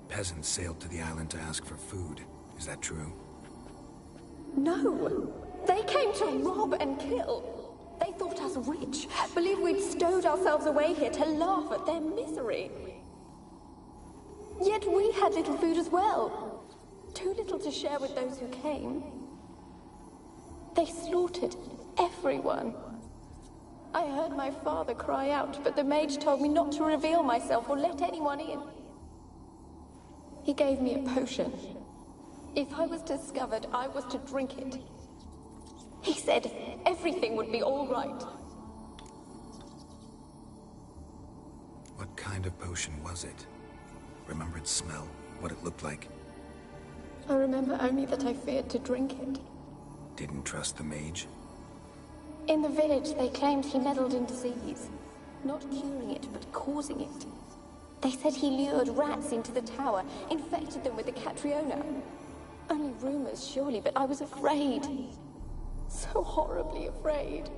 Peasants sailed to the island to ask for food. Is that true? No. They came to rob and kill. They thought us rich, believed we'd stowed ourselves away here to laugh at their misery. Yet we had little food as well. Too little to share with those who came. They slaughtered everyone. I heard my father cry out, but the mage told me not to reveal myself or let anyone in. He gave me a potion. If I was discovered, I was to drink it. He said everything would be all right. What kind of potion was it? Remember its smell? What it looked like? I remember only that I feared to drink it. Didn't trust the mage? In the village, they claimed he meddled in disease. Not curing it, but causing it. They said he lured rats into the tower, infected them with the Catriona. Only rumors, surely, but I was afraid. So horribly afraid.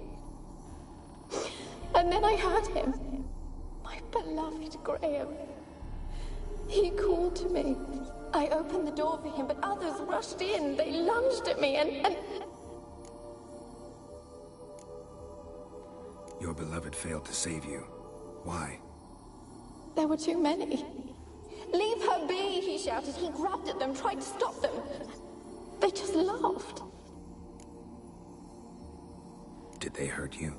And then I heard him. My beloved Graham. He called to me. I opened the door for him, but others rushed in. They lunged at me and... Your beloved failed to save you. Why? There were too many. Leave her be, he shouted. He grabbed at them, tried to stop them. They just laughed. Did they hurt you?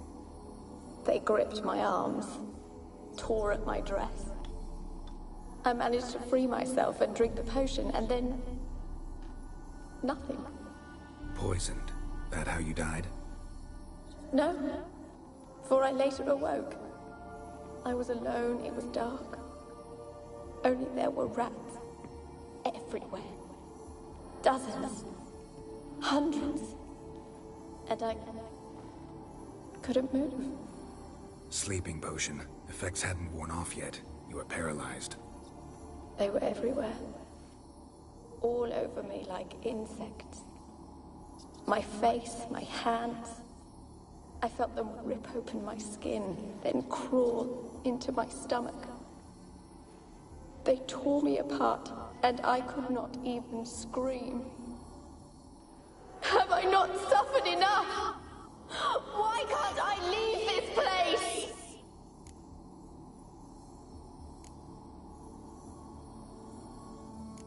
They gripped my arms, tore at my dress. I managed to free myself and drink the potion, and then... nothing. Poisoned? That how you died? No, for I later awoke. I was alone, it was dark. Only there were rats everywhere. Dozens. Hundreds. And I couldn't move. Sleeping potion. Effects hadn't worn off yet. You were paralyzed. They were everywhere. All over me like insects. My face, my hands. I felt them rip open my skin, then crawl into my stomach. They tore me apart, and I could not even scream. Have I not suffered enough? Why can't I leave this place?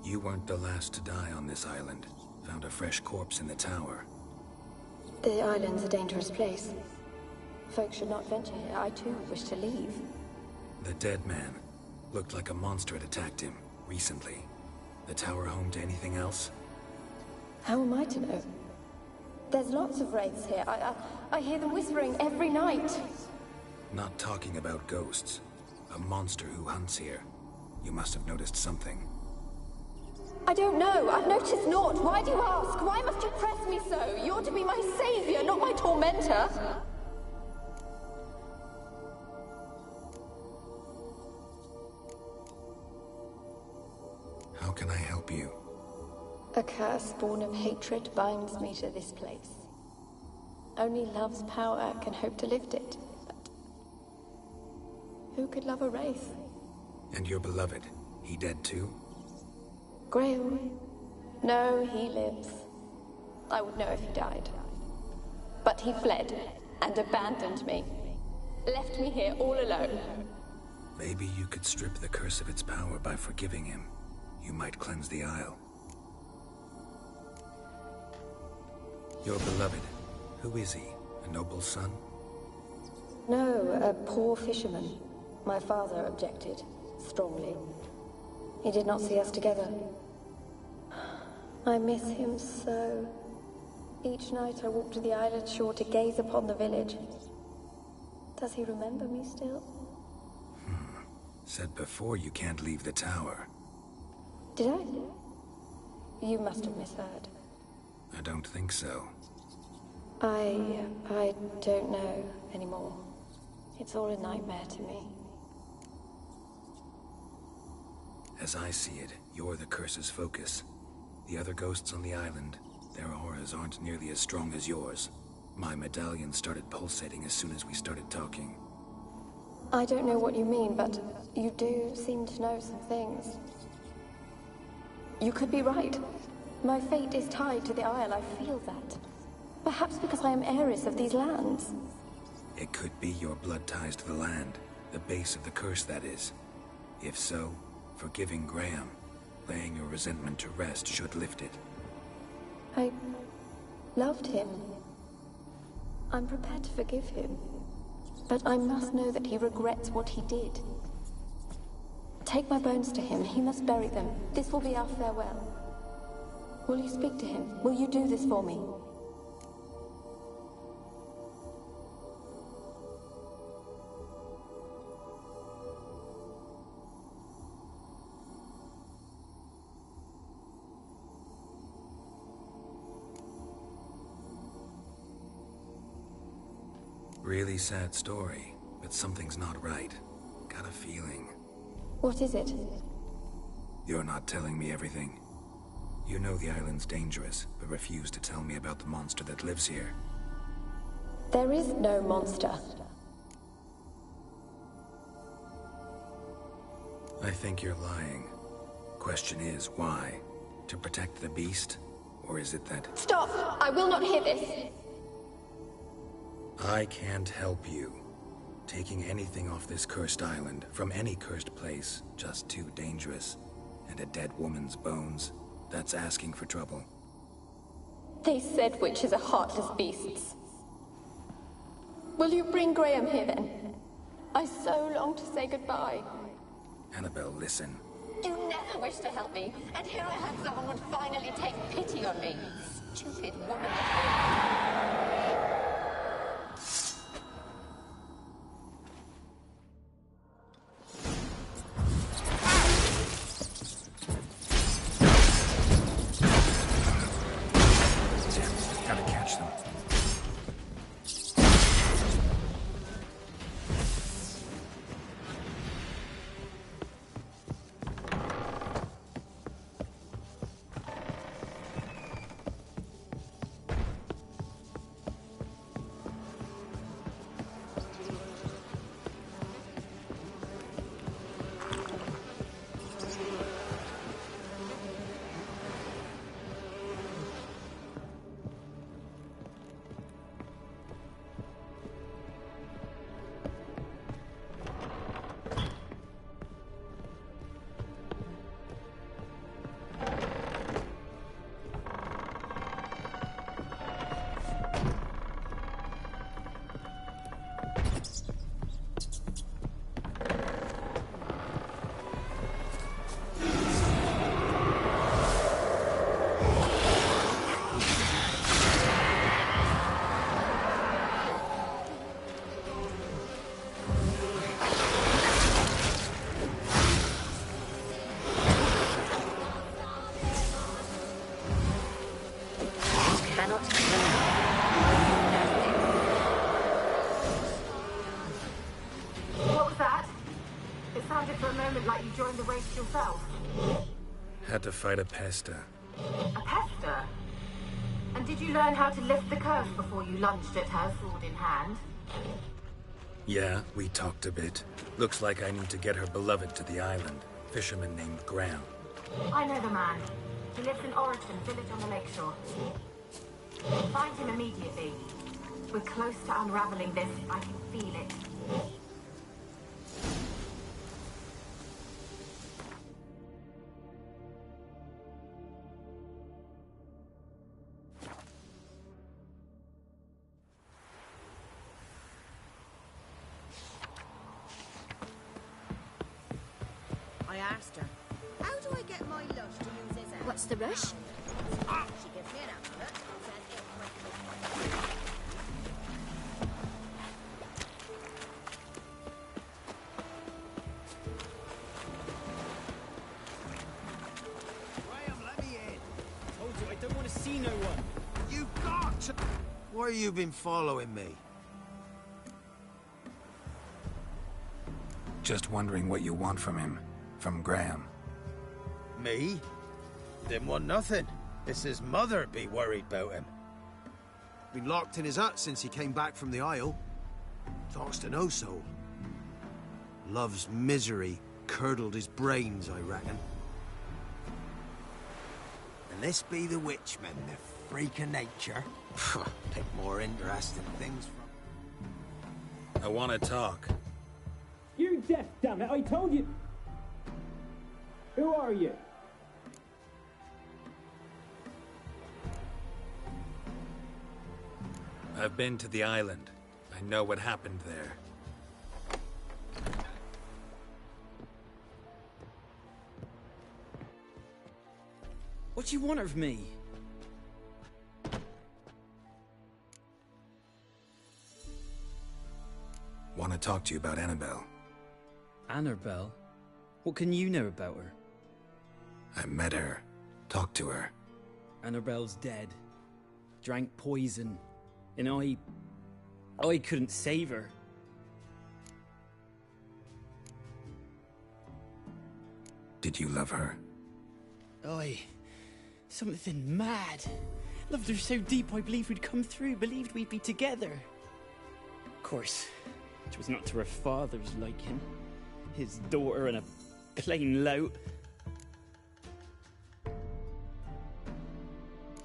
You weren't the last to die on this island. Found a fresh corpse in the tower. The island's a dangerous place. Folks should not venture here. I too wish to leave. The dead man. Looked like a monster had attacked him, recently. The tower home to anything else? How am I to know? There's lots of wraiths here. I hear them whispering every night. Not talking about ghosts. A monster who hunts here. You must have noticed something. I don't know. I've noticed naught. Why do you ask? Why must you press me so? You're to be my savior, not my tormentor. How can I help you? A curse born of hatred binds me to this place. Only love's power can hope to lift it. But who could love a wraith? And your beloved, he dead too? Graham? No, he lives. I would know if he died. But he fled and abandoned me. Left me here all alone. Maybe you could strip the curse of its power by forgiving him. You might cleanse the isle. Your beloved, who is he? A noble son? No, a poor fisherman. My father objected, strongly. He did not see us together. I miss him so. Each night I walk to the island shore to gaze upon the village. Does he remember me still? Said before you can't leave the tower. Did I? You must have misheard. I don't think so. I don't know anymore. It's all a nightmare to me. As I see it, you're the curse's focus. The other ghosts on the island, their auras aren't nearly as strong as yours. My medallion started pulsating as soon as we started talking. I don't know what you mean, but you do seem to know some things. You could be right. My fate is tied to the Isle, I feel that. Perhaps because I am heiress of these lands. It could be your blood ties to the land, the base of the curse, that is. If so, forgiving Graham, laying your resentment to rest should lift it. I loved him. I'm prepared to forgive him. But I must know that he regrets what he did. Take my bones to him. He must bury them. This will be our farewell. Will you speak to him? Will you do this for me? Really sad story, but something's not right. Got a feeling. What is it? You're not telling me everything. You know the island's dangerous, but refuse to tell me about the monster that lives here. There is no monster. I think you're lying. Question is, why? To protect the beast? Or is it that... Stop! I will not hear this! I can't help you. Taking anything off this cursed island, from any cursed place, just too dangerous. And a dead woman's bones, that's asking for trouble. They said witches are heartless beasts. Will you bring Graham here then? I so long to say goodbye. Annabelle, listen. You never wished to help me, and here I had someone would finally take pity on me. Stupid woman. Gotta catch them. Like you joined the race yourself. Had to fight a pester. A pester? And did you learn how to lift the curse before you lunged at her, sword in hand? Yeah, we talked a bit. Looks like I need to get her beloved to the island. Fisherman named Graham. I know the man. He lives in Orriton, village on the lakeshore. Find him immediately. We're close to unraveling this. I can feel it. I asked her, how do I get my lush to use his ass? What's the rush? She gives me an amulet, says it'll break my heart. Graham, let me in. Told you I don't want to see no one. You've got to... Why have you been following me? Just wondering what you want from him. From Graham. Me? Didn't want nothing. It's his mother be worried about him. Been locked in his hut since he came back from the Isle. Talks to no soul. Love's misery curdled his brains, I reckon. And this be the witchmen, the freak of nature. Pick more interesting things from... I want to talk. You're deaf, damn it! I told you... Who are you? I've been to the island. I know what happened there. What do you want of me? Want to talk to you about Annabelle. Annabelle? What can you know about her? I met her. Talked to her. Annabelle's dead. Drank poison. And I couldn't save her. Did you love her? Something mad. Loved her so deep I believed we'd come through, believed we'd be together. Of course, it was not to her father's liking. His daughter and a plain lout.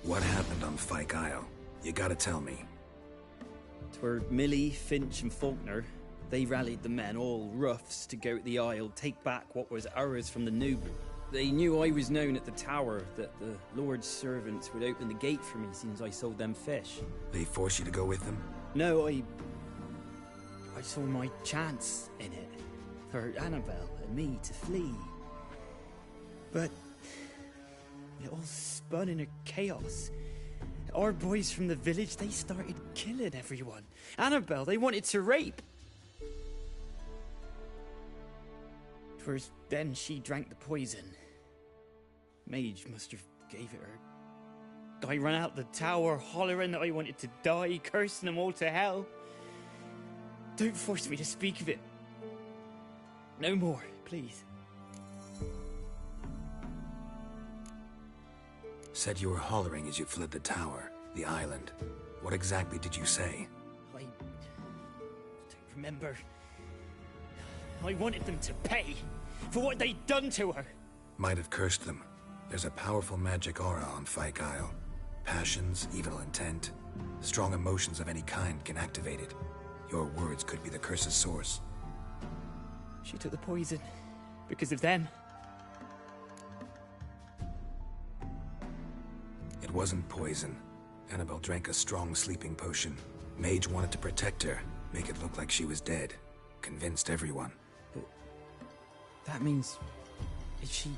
What happened on Fyke Isle? You gotta tell me. 'Twere Millie, Finch and Faulkner. They rallied the men, all roughs, to go to the Isle, take back what was ours from the noble. They knew I was known at the tower, that the Lord's servants would open the gate for me since I sold them fish. They forced you to go with them? No, I saw my chance in it, for Annabelle and me to flee. But it all spun in a chaos. Our boys from the village, they started killing everyone. Annabelle, they wanted to rape. 'Twas then she drank the poison. Mage must have gave it her. I ran out the tower, hollering that I wanted to die, cursing them all to hell. Don't force me to speak of it. No more, please. Said you were hollering as you fled the tower, the island. What exactly did you say? I don't remember. I wanted them to pay for what they'd done to her. Might have cursed them. There's a powerful magic aura on Fyke Isle. Passions, evil intent, strong emotions of any kind can activate it. Your words could be the curse's source. She took the poison because of them. It wasn't poison. Annabelle drank a strong sleeping potion. Mage wanted to protect her, make it look like she was dead. Convinced everyone. But that means... is she...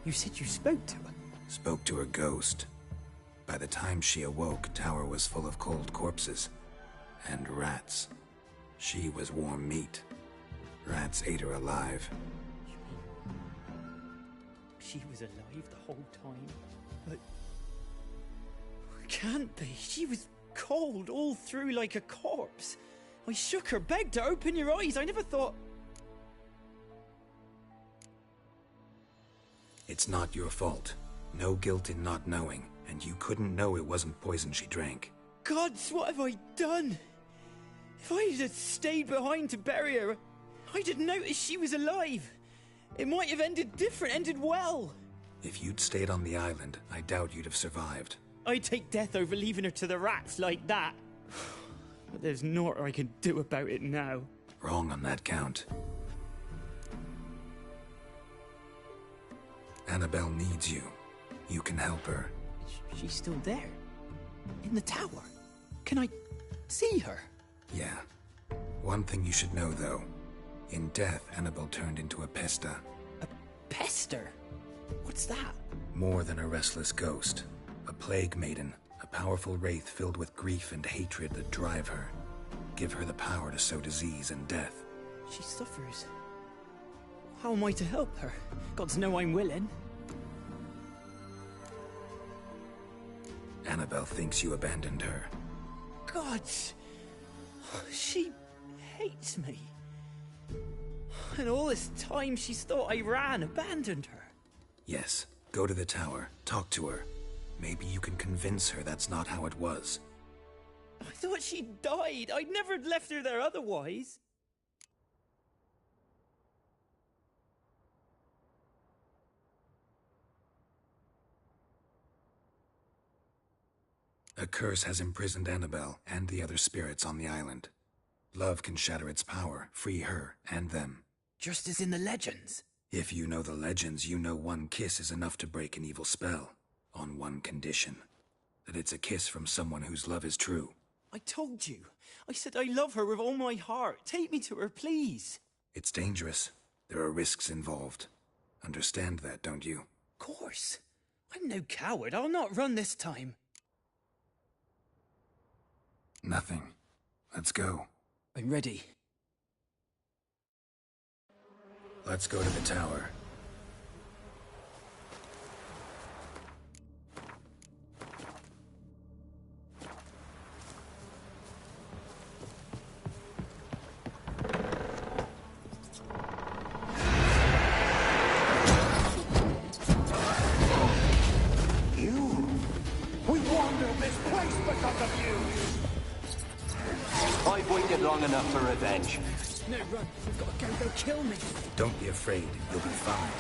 You said you spoke to her? Spoke to her ghost. By the time she awoke, tower was full of cold corpses. And rats. She was warm meat. Rats ate her alive. She was alive the whole time? But... can't be. She was cold all through like a corpse. I shook her, begged her, open your eyes. I never thought... It's not your fault. No guilt in not knowing, and you couldn't know it wasn't poison she drank. Gods, what have I done? If I had stayed behind to bury her, I'd have noticed she was alive. It might have ended different, ended well. If you'd stayed on the island, I doubt you'd have survived. I'd take death over leaving her to the rats like that. But there's naught I can do about it now. Wrong on that count. Annabelle needs you. You can help her. She's still there? In the tower? Can I see her? Yeah. One thing you should know, though. In death, Annabelle turned into a pesta. A pester? What's that? More than a restless ghost. A plague maiden. A powerful wraith filled with grief and hatred that drive her. Give her the power to sow disease and death. She suffers. How am I to help her? Gods know I'm willing. Annabelle thinks you abandoned her. Gods! She hates me. And all this time she's thought I ran, abandoned her. Yes. Go to the tower. Talk to her. Maybe you can convince her that's not how it was. I thought she died. I'd never left her there otherwise. A curse has imprisoned Annabelle and the other spirits on the island. Love can shatter its power, free her and them. Just as in the legends. If you know the legends, you know one kiss is enough to break an evil spell. On one condition. That it's a kiss from someone whose love is true. I told you. I said I love her with all my heart. Take me to her, please. It's dangerous. There are risks involved. Understand that, don't you? Of course. I'm no coward. I'll not run this time. Nothing. Let's go. I'm ready. Let's go to the tower. abandoned this place because of you! I've waited long enough for revenge. No, run. We've got to go. They'll kill me. Don't be afraid. You'll be fine.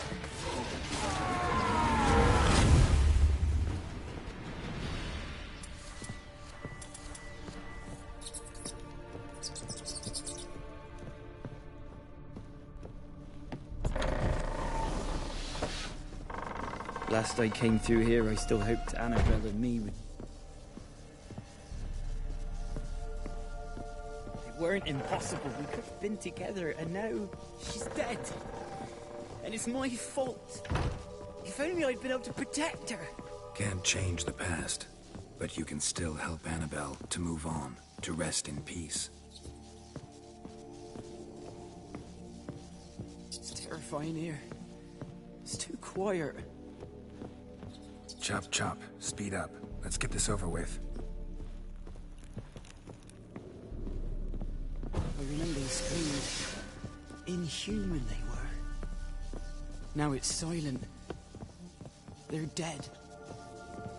Last I came through here, I still hoped Annabelle and me would... It weren't impossible. We could have been together, and now she's dead. And it's my fault. If only I'd been able to protect her. Can't change the past, but you can still help Annabelle to move on, to rest in peace. It's terrifying here. It's too quiet. Chop, chop. Speed up. Let's get this over with. I remember the screams. Inhuman they were. Now it's silent. They're dead.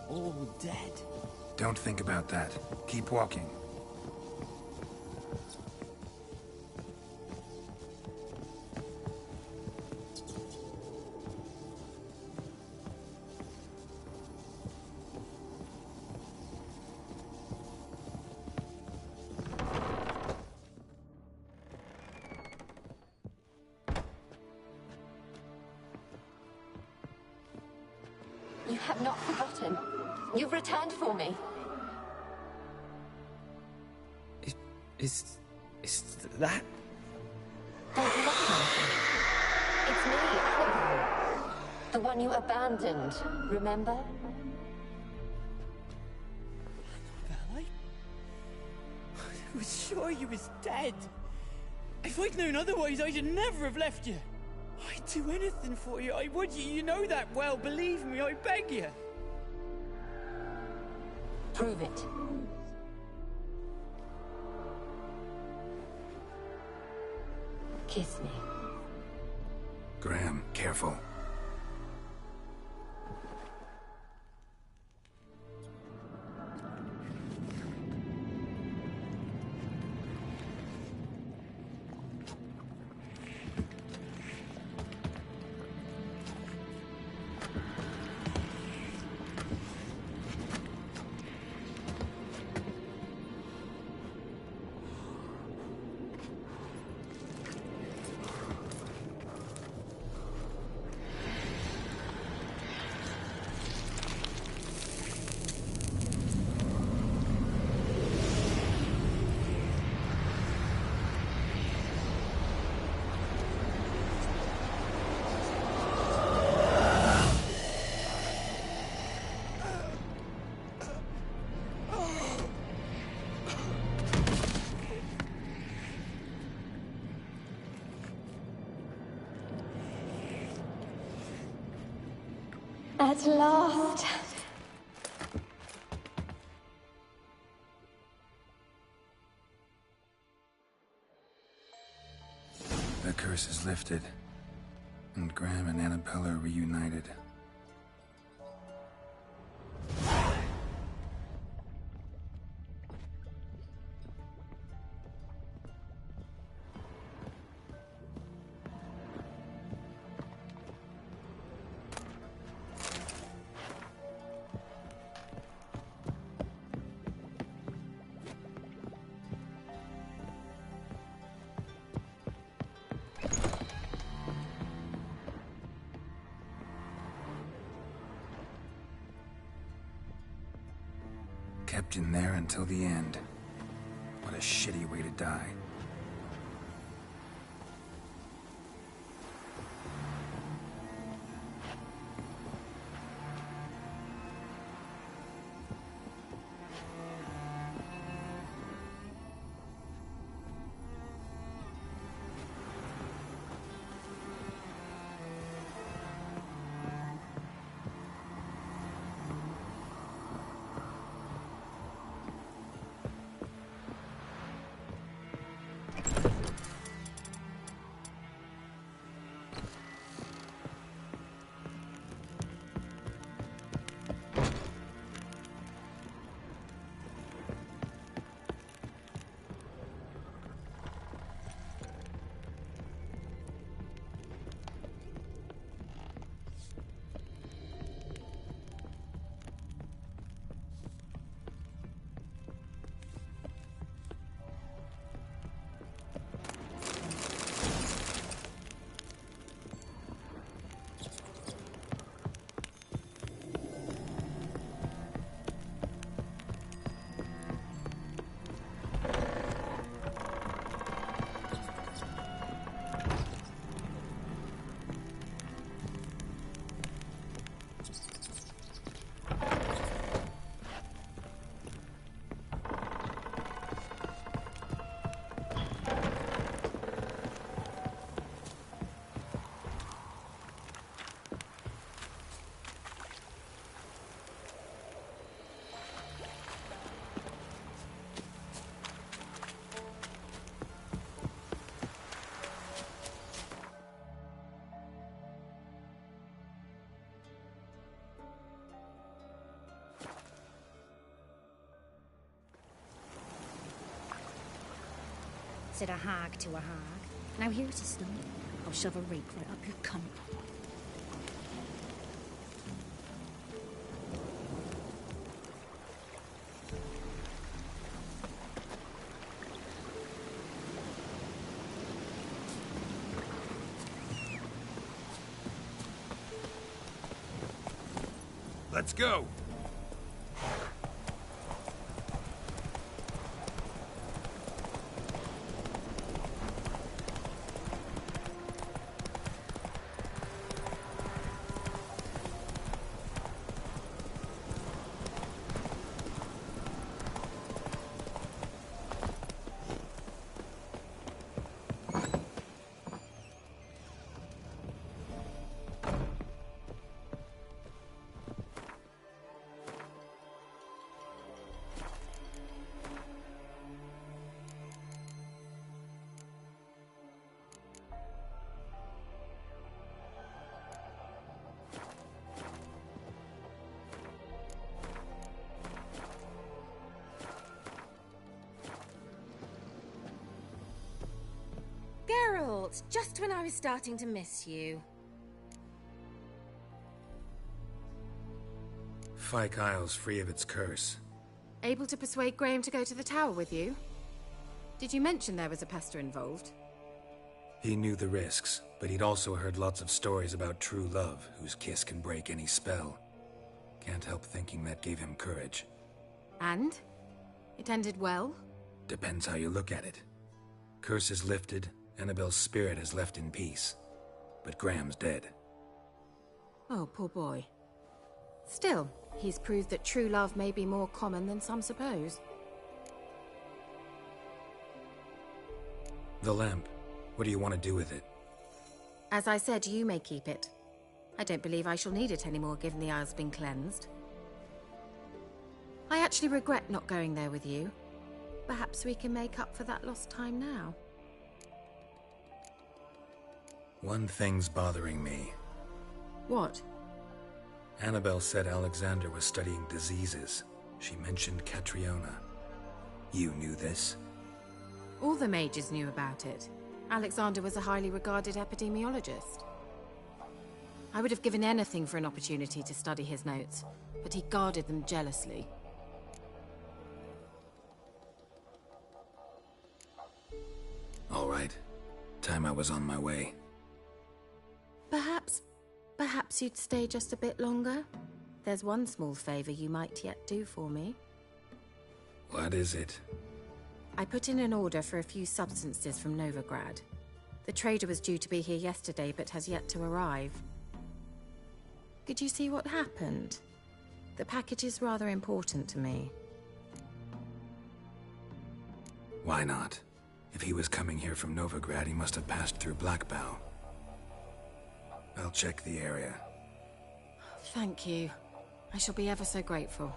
All dead. Don't think about that. Keep walking. You have not forgotten. You've returned for me. Is that? Don't look at me. It's me, Annabelle. The one you abandoned, remember? I was sure you was dead. If I'd known otherwise, I'd never have left you. I'd do anything for you. I would. You know that well. Believe me, I beg you. Prove it. Kiss me. Graham, careful. At last. The curse is lifted, and Graham and Annabelle are reunited. Kept in there until the end. What a shitty way to die. said a hag to a hag. Now here's a stump. I'll shove a rake right up your cunt. Let's go! Geralt, just when I was starting to miss you. Fyke Isle's free of its curse. Able to persuade Graham to go to the tower with you? Did you mention there was a pester involved? He knew the risks, but he'd also heard lots of stories about true love, whose kiss can break any spell. Can't help thinking that gave him courage. And? It ended well? Depends how you look at it. Curse is lifted, Annabelle's spirit is left in peace. But Graham's dead. Oh, poor boy. Still, he's proved that true love may be more common than some suppose. The lamp. What do you want to do with it? As I said, you may keep it. I don't believe I shall need it anymore, given the Isle's been cleansed. I actually regret not going there with you. Perhaps we can make up for that lost time now. One thing's bothering me. What? Annabelle said Alexander was studying diseases. She mentioned Catriona. You knew this? All the mages knew about it. Alexander was a highly regarded epidemiologist. I would have given anything for an opportunity to study his notes, but he guarded them jealously. All right. Time I was on my way. Perhaps you'd stay just a bit longer? There's one small favor you might yet do for me. What is it? I put in an order for a few substances from Novigrad. The trader was due to be here yesterday, but has yet to arrive. Could you see what happened? The package is rather important to me. Why not? If he was coming here from Novigrad, he must have passed through Blackbough. I'll check the area. Thank you. I shall be ever so grateful.